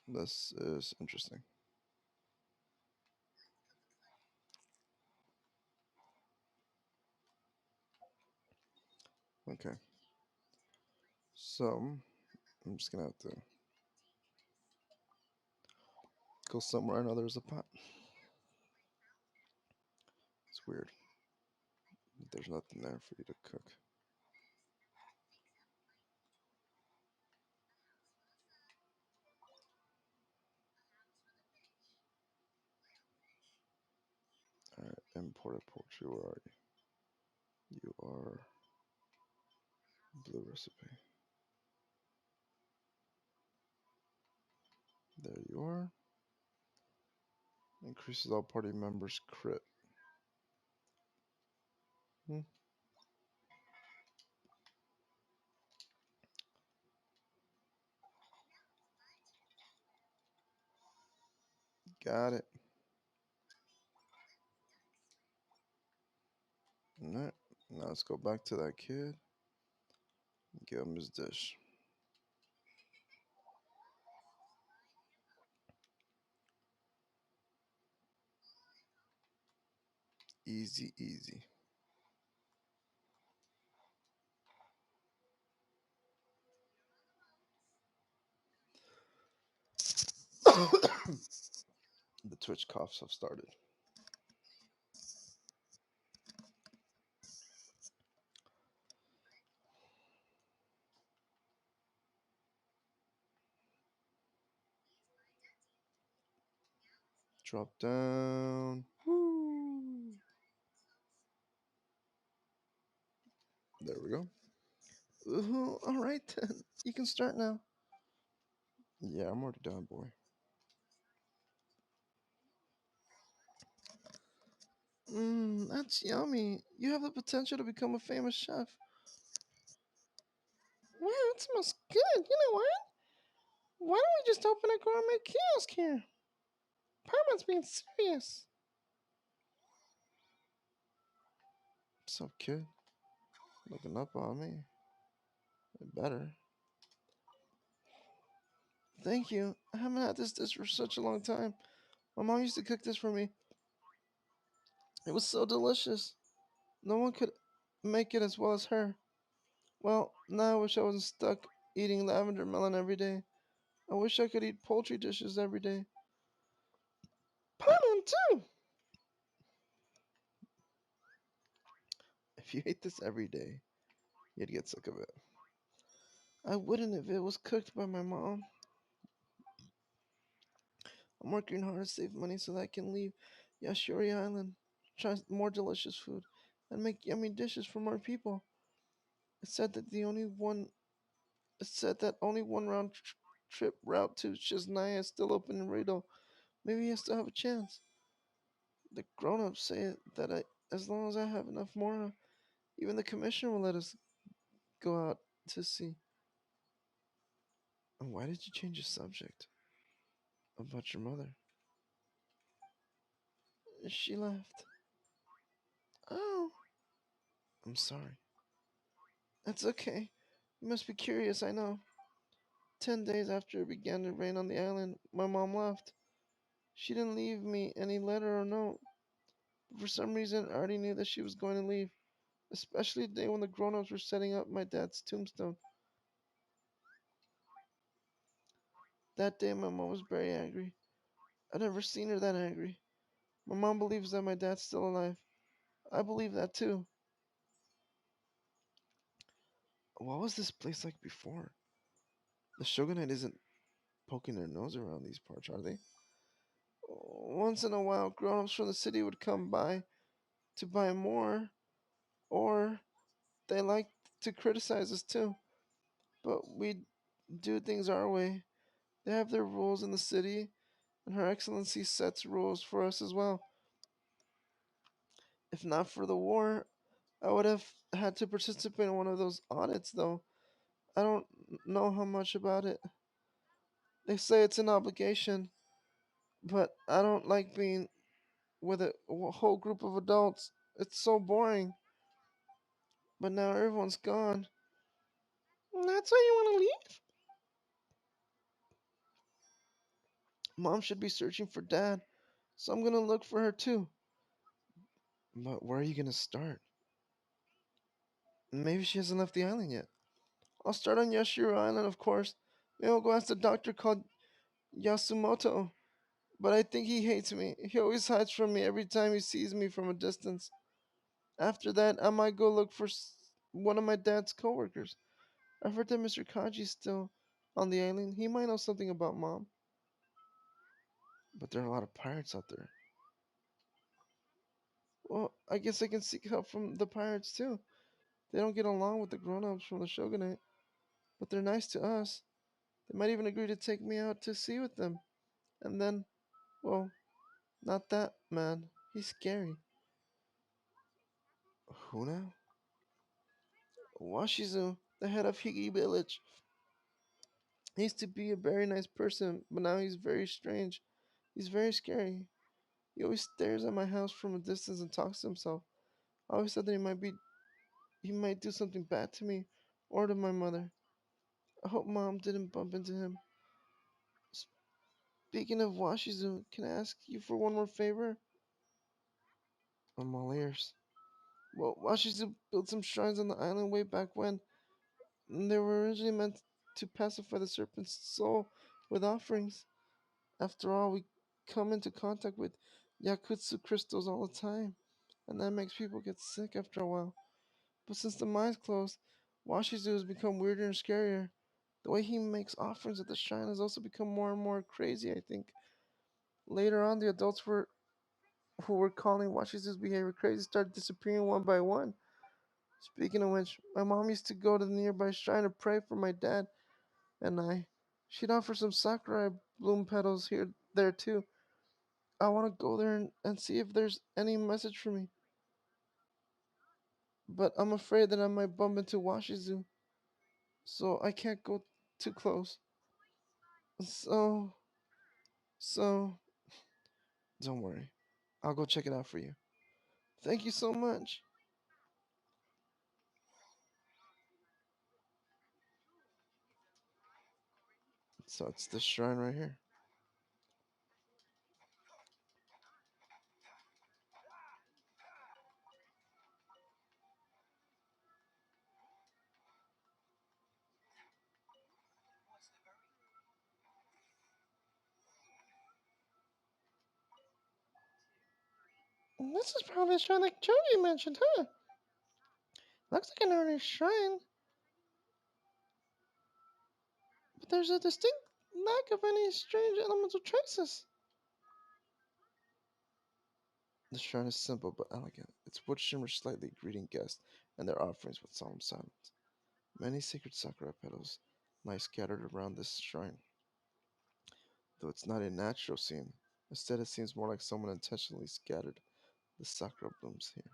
This is interesting. Okay, so I'm just gonna have to go somewhere I know there's a pot. It's weird. There's nothing there for you to cook. Alright, imported poultry, where are you? You are blue recipe. There you are. Increases all party members' crit. Hmm, got it. Alright, now let's go back to that kid and give him his dish. Easy, easy. The Twitch coughs have started. Drop down. Woo. There we go. All right then. You can start now. Yeah, I'm already done, boy. That's yummy. You have the potential to become a famous chef. Wow, it smells good. You know what? Why don't we just open a gourmet kiosk here? Parman's being serious. What's up, kid? Looking up on me. Better. Thank you. I haven't had this dish for such a long time. My mom used to cook this for me. It was so delicious. No one could make it as well as her. Well, now I wish I wasn't stuck eating lavender melon every day. I wish I could eat poultry dishes every day. Paimon, too. If you ate this every day, you'd get sick of it. I wouldn't if it was cooked by my mom. I'm working hard to save money so that I can leave Yashuri Island, try more delicious food, and make yummy dishes for more people. It said that the only one. It said that only one trip route to Chesnaya is still open in Rado. Maybe I still have a chance. The grown-ups say that as long as I have enough more, even the commissioner will let us go out to sea. And why did you change the subject about your mother? She left. Oh, I'm sorry. That's okay. You must be curious, I know. 10 days after it began to rain on the island, my mom left. She didn't leave me any letter or note, but for some reason I already knew that she was going to leave, especially the day when the grown-ups were setting up my dad's tombstone. That day my mom was very angry. I'd never seen her that angry. My mom believes that my dad's still alive. I believe that too. What was this place like before? The shogunate isn't poking their nose around these parts, are they? Once in a while, grown-ups from the city would come by to buy more, or they like to criticize us too. But we do things our way. They have their rules in the city, and Her Excellency sets rules for us as well. If not for the war, I would have had to participate in one of those audits, though. I don't know how much about it. They say it's an obligation, but I don't like being with a whole group of adults. It's so boring. But now everyone's gone. That's why you want to leave? Mom should be searching for Dad, so I'm gonna look for her too. But where are you gonna start? Maybe she hasn't left the island yet. I'll start on Yashiro Island, of course. Maybe I'll go ask the doctor called Yasumoto. But I think he hates me. He always hides from me every time he sees me from a distance. After that, I might go look for one of my dad's coworkers. I've heard that Mr. Kaji's still on the island. He might know something about Mom. But there are a lot of pirates out there. Well, I guess I can seek help from the pirates too. They don't get along with the grown-ups from the shogunate, but they're nice to us. They might even agree to take me out to sea with them. And then, well, not that man. He's scary. Who now? Washizu, the head of Higi village. He used to be a very nice person, but now he's very strange. He's very scary. He always stares at my house from a distance and talks to himself. I always thought that he might do something bad to me or to my mother. I hope Mom didn't bump into him. Speaking of Washizu, can I ask you for one more favor? I'm all ears. Well, Washizu built some shrines on the island way back when. And they were originally meant to pacify the serpent's soul with offerings. After all, we come into contact with Yakutsu crystals all the time, and that makes people get sick after a while. But since the mine's closed, Washizu has become weirder and scarier. The way he makes offerings at the shrine has also become more and more crazy, I think. Later on, the adults who were calling Washizu's behavior crazy started disappearing one by one. Speaking of which, my mom used to go to the nearby shrine to pray for my dad and I. She'd offer some sakurai bloom petals here there too. I want to go there and see if there's any message for me, but I'm afraid that I might bump into Washizu, so I can't go too close. So, so, don't worry. I'll go check it out for you. Thank you so much. So it's this shrine right here. This is probably a shrine like Joji mentioned, huh? Looks like an ordinary shrine, but there's a distinct lack of any strange elemental traces. The shrine is simple but elegant. Its wood shimmers slightly, greeting guests and their offerings with solemn silence. Many sacred sakura petals lie scattered around this shrine, though it's not a natural scene. Instead, it seems more like someone intentionally scattered the sakura blooms here.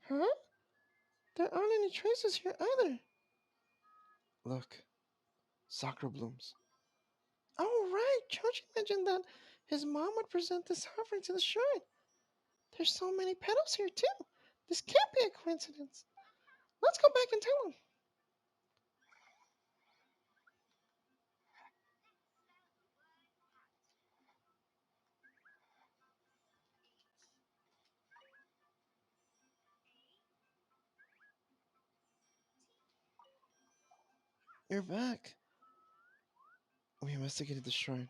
Huh? There aren't any traces here either. Look, sakura blooms. Oh, right. Joji mentioned that his mom would present this offering to the shrine. There's so many petals here, too. This can't be a coincidence. Let's go back and tell him. You're back. We investigated the shrine.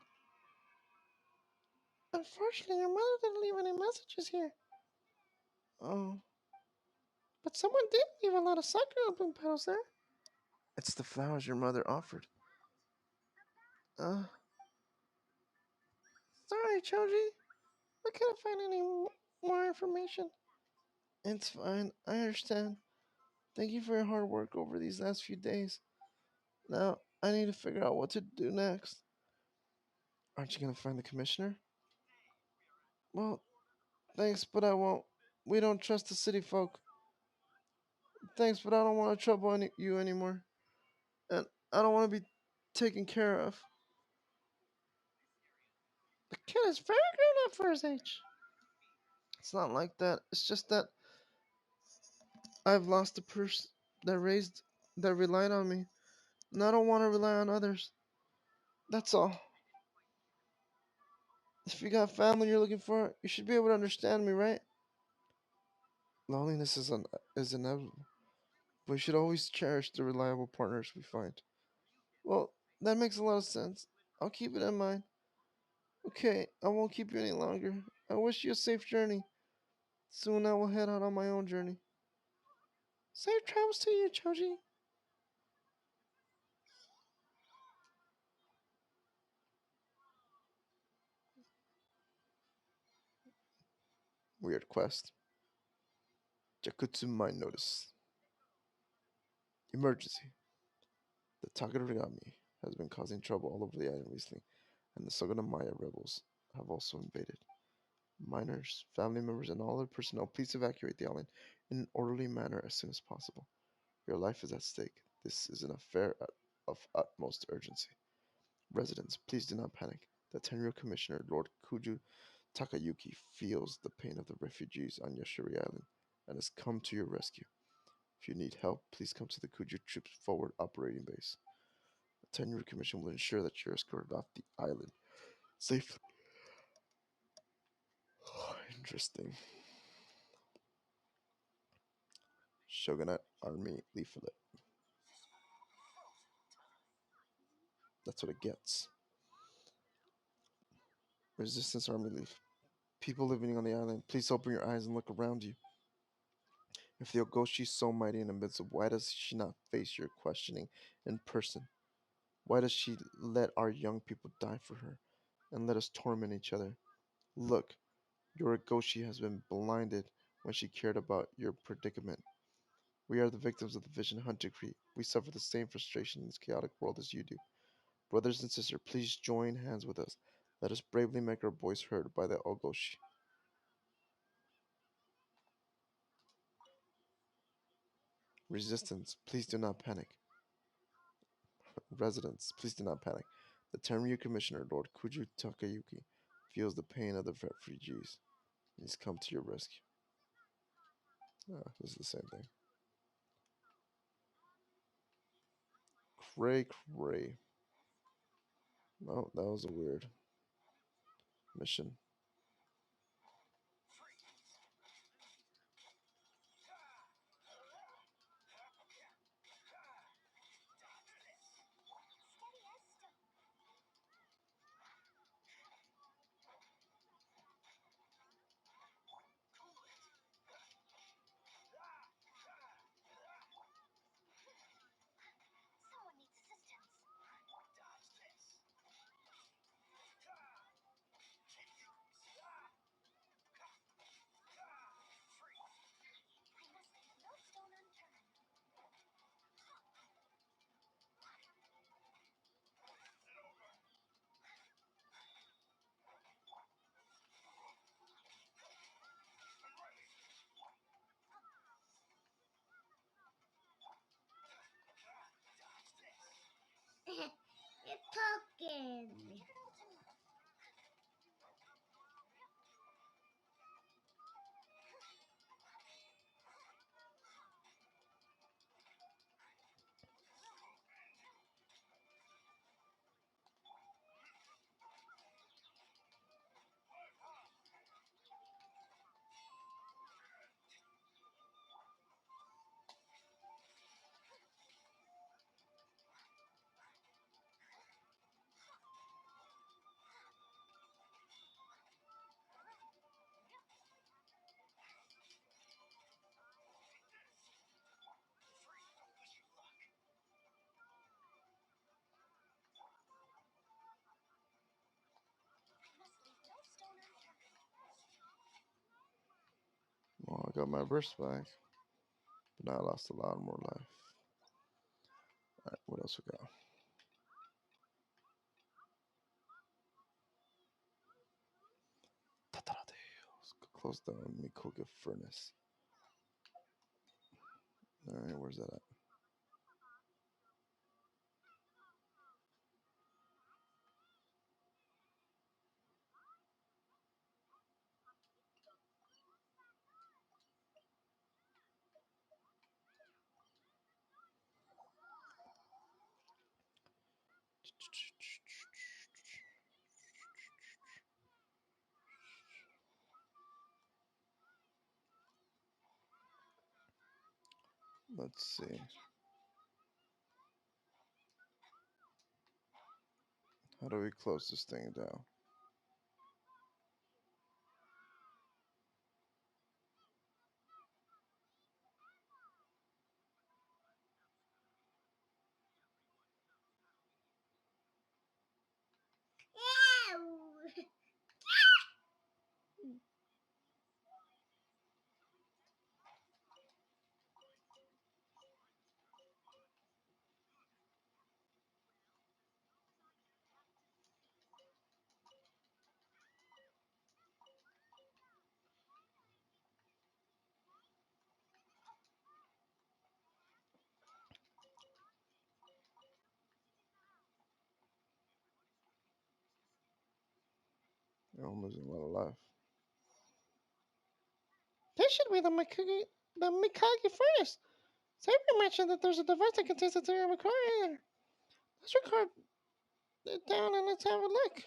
Unfortunately, your mother didn't leave any messages here. Oh, But someone did leave a lot of sakura bloom petals there. it's the flowers your mother offered. Uh, Sorry, Choji. I couldn't find any more information. it's fine. I understand. Thank you for your hard work over these last few days. Now, I need to figure out what to do next. Aren't you gonna find the commissioner? Well, thanks, but I won't. We don't trust the city folk. Thanks, but I don't want to trouble you anymore. And I don't want to be taken care of. The kid is very grown up for his age. It's not like that. It's just that I've lost the person that raised, that relied on me. And I don't want to rely on others. That's all. If you got family you're looking for, you should be able to understand me, right? Loneliness is inevitable. We should always cherish the reliable partners we find. Well, that makes a lot of sense. I'll keep it in mind. Okay, I won't keep you any longer. I wish you a safe journey. Soon I will head out on my own journey. Safe travels to you, Choji. Weird quest. Jakutsu Mine Notice. Emergency. The Takarigami has been causing trouble all over the island recently, and the Soganamaya rebels have also invaded. Miners, family members, and all other personnel, please evacuate the island in an orderly manner as soon as possible. Your life is at stake. This is an affair of utmost urgency. Residents, please do not panic. The Tenryo Commissioner, Lord Kuju Takayuki, feels the pain of the refugees on Yashiri Island and has come to your rescue. If you need help, please come to the Kuju Troops Forward Operating Base. The Tenryo Commission will ensure that you're escorted off the island safely. Interesting. Shogunate Army Leaflet. That's what it gets. Resistance Army Leaf. People living on the island, please open your eyes and look around you. If the Ogoshi is so mighty and invincible, why does she not face your questioning in person? Why does she let our young people die for her and let us torment each other? Look, your Ogoshi has been blinded when she cared about your predicament. We are the victims of the Vision Hunt decree. We suffer the same frustration in this chaotic world as you do. Brothers and sisters, please join hands with us. Let us bravely make our voice heard by the Ogoshi. Resistance, please do not panic. Residents, please do not panic. The Tenryu Commissioner, Lord Kuju Takayuki, feels the pain of the refugees. He's come to your rescue. This is the same thing. Cray cray. Oh, that was a weird mission. I got my burst back, but now I lost a lot more life. Alright, what else we got? Close down Mikoga furnace. Alright, where's that at? Let's see. How do we close this thing down? Oh, I'm losing a lot of life. This should be the Mikage furnace. Saber mentioned that there's a device that contains a serial recorder. Let's record it down and let's have a look.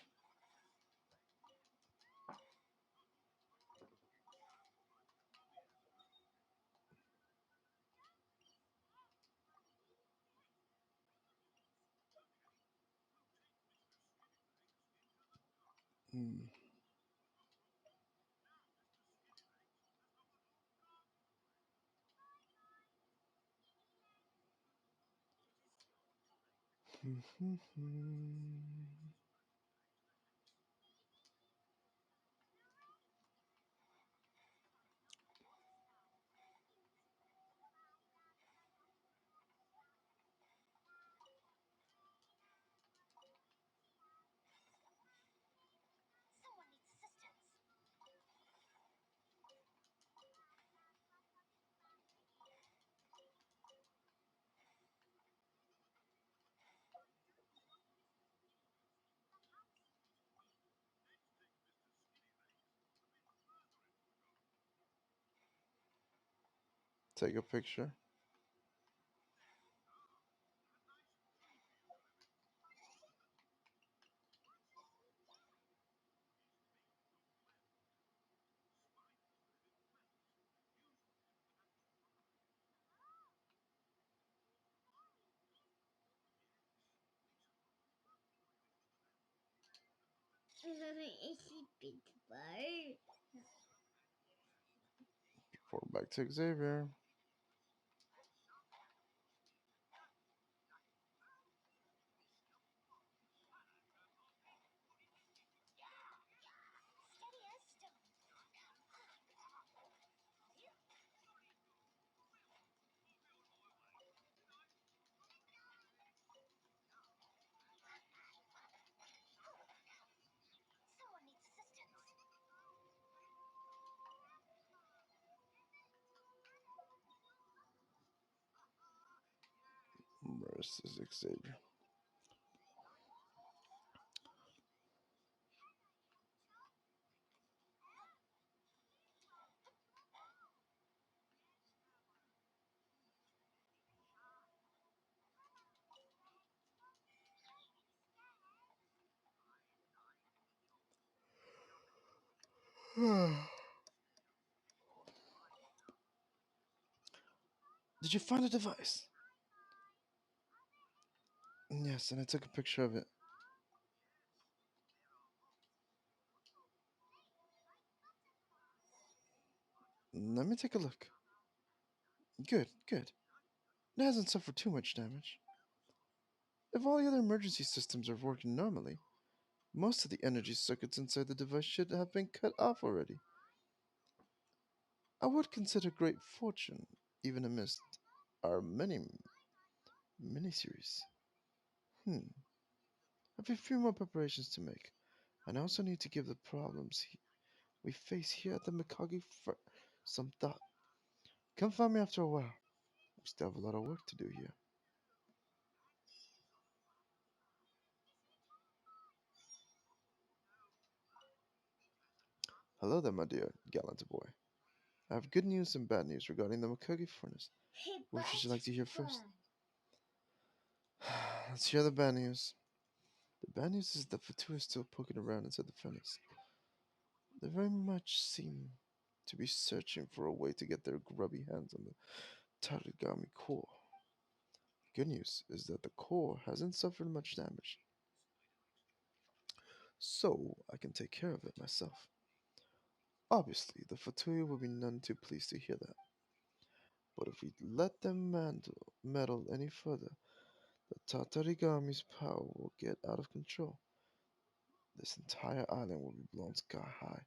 Hmm. Take a picture. Report back to Xavier. Where's this Xavier? Did you find a device? Yes, and I took a picture of it. Let me take a look. Good, good. It hasn't suffered too much damage. If all the other emergency systems are working normally, most of the energy circuits inside the device should have been cut off already. I would consider great fortune, even amidst our many miniseries. Hmm. I have a few more preparations to make, and I also need to give the we face here at the Mikage some thought. Come find me after a while. We still have a lot of work to do here. Hello there, my dear gallant boy. I have good news and bad news regarding the Mikage furnace. Which would you like to hear first? Let's hear the bad news. The bad news is that Fatu is still poking around inside the furnace. They very much seem to be searching for a way to get their grubby hands on the Tarigami core. Good news is that the core hasn't suffered much damage, so I can take care of it myself. Obviously, the Fatui will be none too pleased to hear that, but if we let them meddle any further, the Tatarigami's power will get out of control. This entire island will be blown sky high,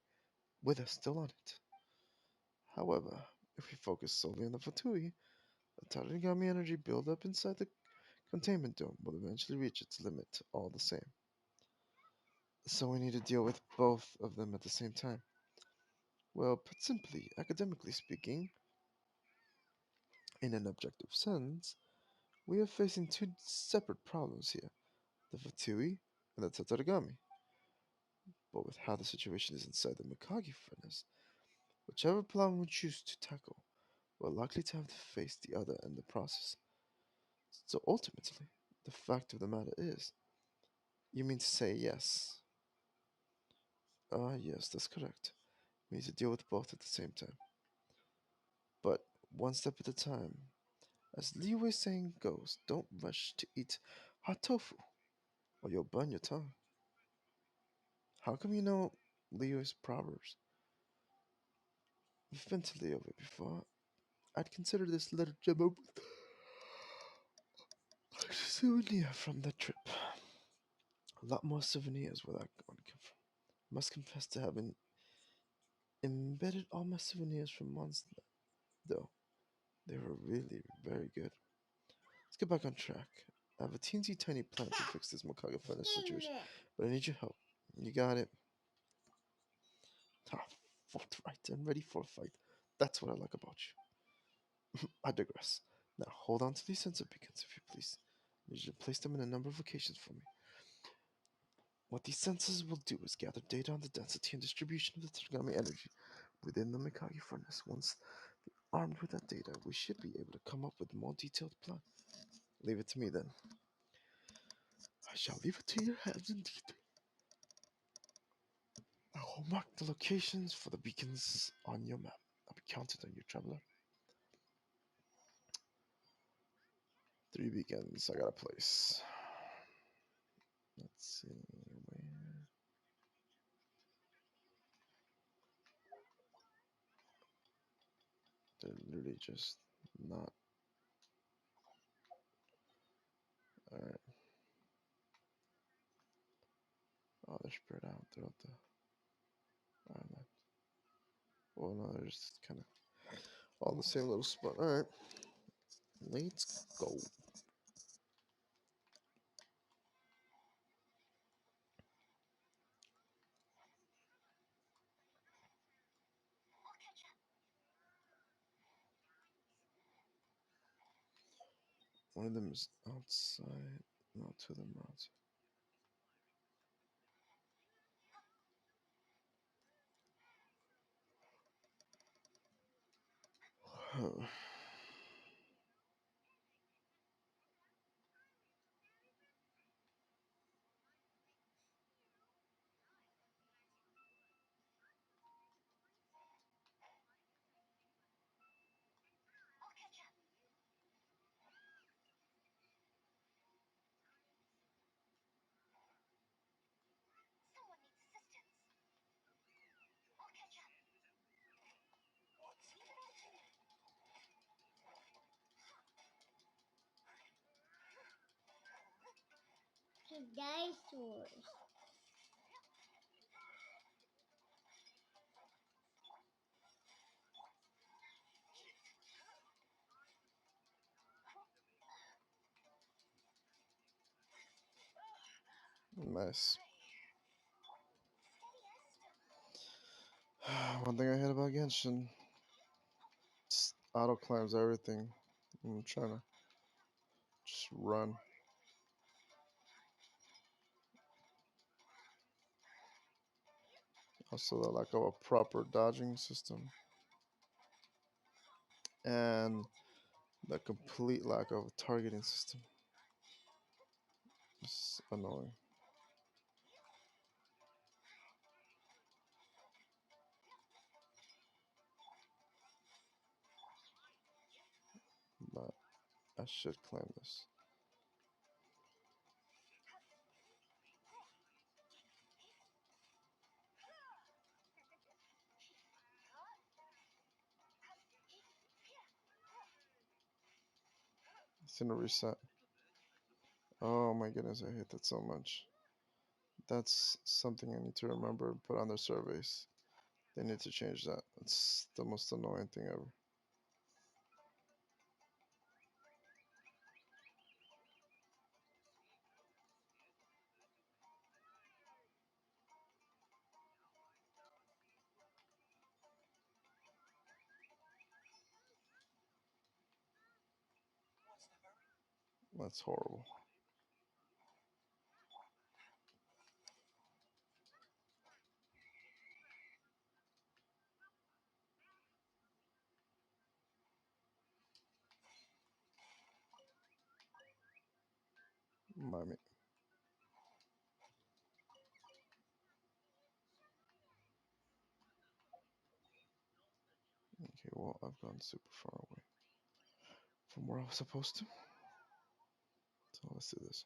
with us still on it. However, if we focus solely on the Fatui, the Tatarigami energy buildup inside the containment dome will eventually reach its limit all the same. So we need to deal with both of them at the same time. Well, put simply, academically speaking, in an objective sense, we are facing two separate problems here, the Fatui and the Tatarigami. But with how the situation is inside the Mikage furnace, whichever plan we choose to tackle, we're likely to have to face the other in the process. So ultimately, the fact of the matter is, you mean to say yes? Yes, that's correct. We need to deal with both at the same time. But one step at a time. As Liu's saying goes, don't rush to eat hot tofu, or you'll burn your tongue. How come you know Liu's proverbs? We've been to Leo before. I'd consider this little gem a souvenir from the trip. A lot more souvenirs where that one came from. Must confess to having embedded all my souvenirs from Monster, though. They were really very good. Let's get back on track. I have a teensy tiny plan to fix this Makaga furnace situation, but I need your help. You got it. Ah, forthright and ready for a fight. That's what I like about you. I digress. Now hold on to these sensor beacons, if you please. I need you to place them in a number of locations for me. What these sensors will do is gather data on the density and distribution of the Tsunami energy within the Mikage furnace. Once armed with that data, we should be able to come up with a more detailed plan. Leave it to me then. I shall leave it to your hands indeed. I will mark the locations for the beacons on your map. I'll be counted on you, traveler. 3 beacons I gotta place. Let's see where. They're literally just not. Alright. Oh, they're spread out throughout the island. Oh no, they're just kind of all in the same little spot. Alright. Let's go. One of them is outside. No, two of them are outside. Dinosaurs. Nice. One thing I hate about Genshin, just auto climbs everything. I'm trying to just run. Also, the lack of a proper dodging system and the complete lack of a targeting system. It's annoying. But I should claim this. It's in a reset. Oh my goodness, I hate that so much. That's something I need to remember and put on their surveys. They need to change that. It's the most annoying thing ever. That's horrible. My, okay, well, I've gone super far away from where I was supposed to. So let's do this.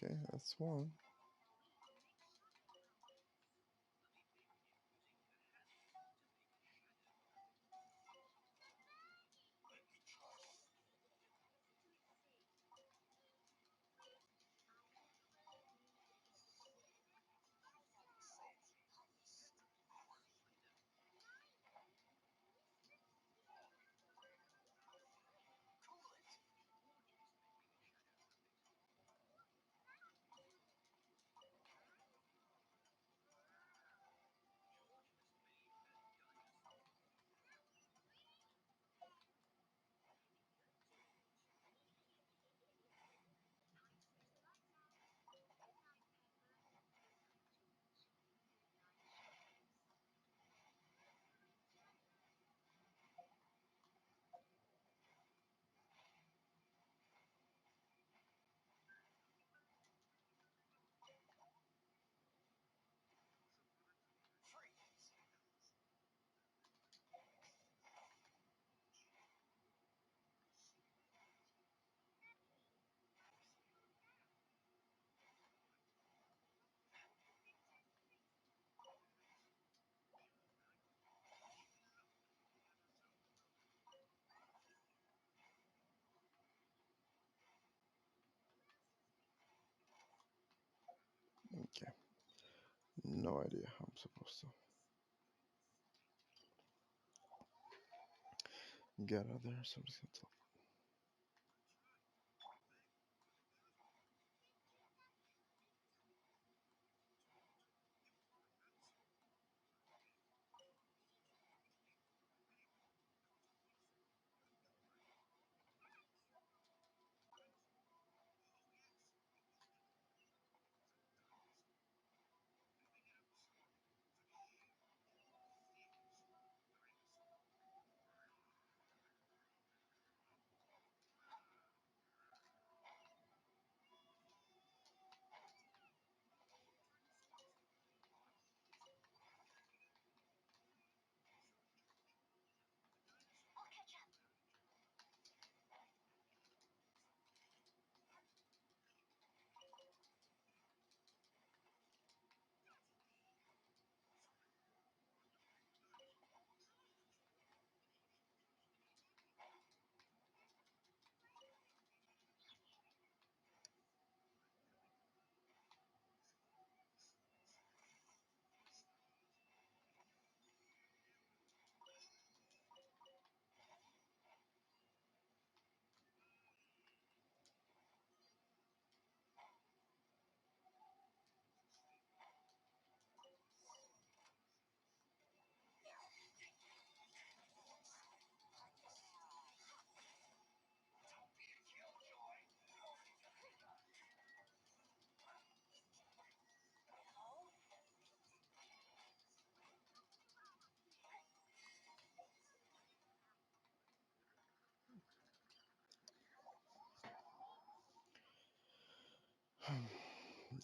Okay, that's one. Okay, no idea how I'm supposed to get out of there. So I'm just gonna tell.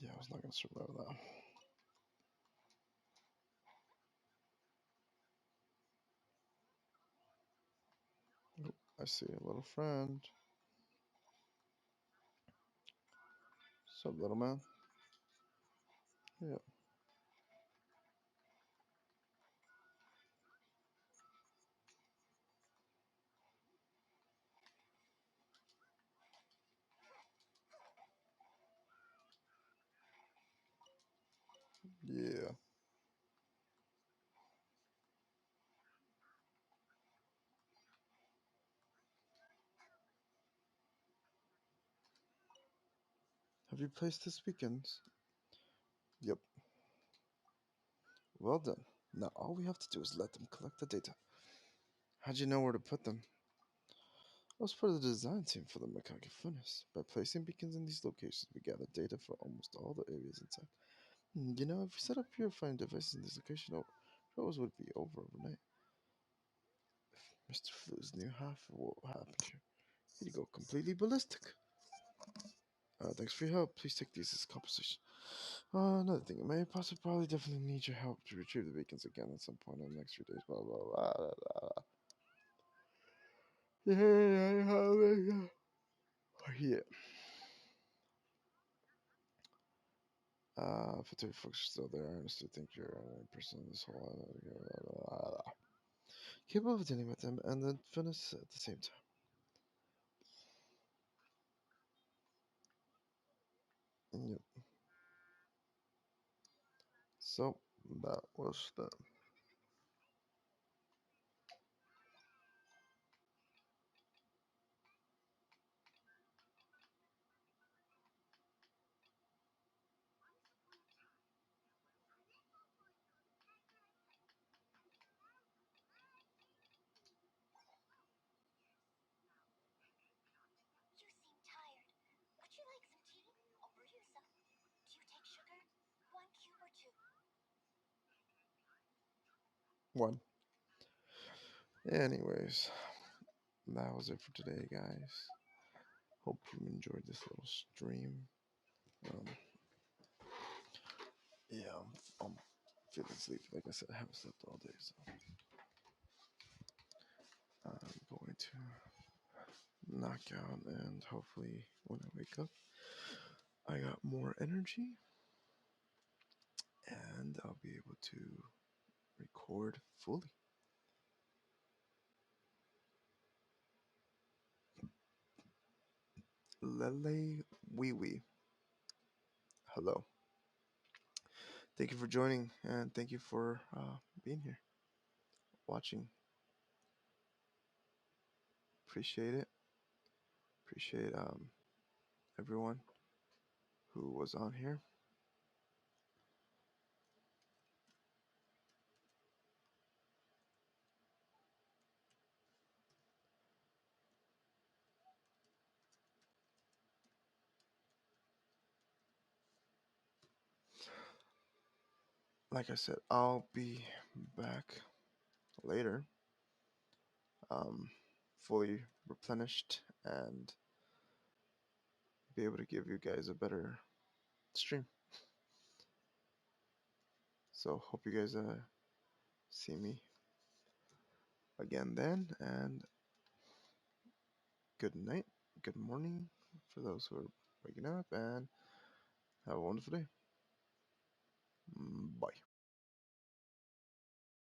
Yeah, I was not gonna survive that. Oh, I see a little friend. Sup, little man? Yeah, yeah. Have you placed this beacons? Yep. Well done. Now all we have to do is let them collect the data. How'd you know where to put them? I was part of the design team for the Mikage furnace. By placing beacons in these locations, we gather data for almost all the areas inside. You know, if we set up purifying devices in this location, troubles would be over overnight. If Mr. Flu's knew half of what happened here, he'd go completely ballistic. Thanks for your help. Please take these as compensation. Another thing, I may possibly probably definitely need your help to retrieve the beacons again at some point in the next few days. Blah blah blah. Blah, blah. Yeah. If the two folks are still there, I still think you're a person in this whole capable of dealing with them and then finish at the same time. Yep. So that was that. You seem tired. Would you like some tea? I'll brew you some. Do you take sugar? One cube or two? One. Anyways, that was it for today, guys. Hope you enjoyed this little stream. Um, yeah, I'm feeling sleepy. Like I said, I haven't slept all day, so I'm going to knock out, and hopefully, when I wake up, I got more energy, and I'll be able to record fully. Lele Wee Wee. Hello. Thank you for joining, and thank you for being here, watching. Appreciate it. Appreciate everyone who was on here. Like I said, I'll be back later, um, fully replenished and be able to give you guys a better stream. So hope you guys see me again then, and good night, good morning for those who are waking up, and have a wonderful day. Bye.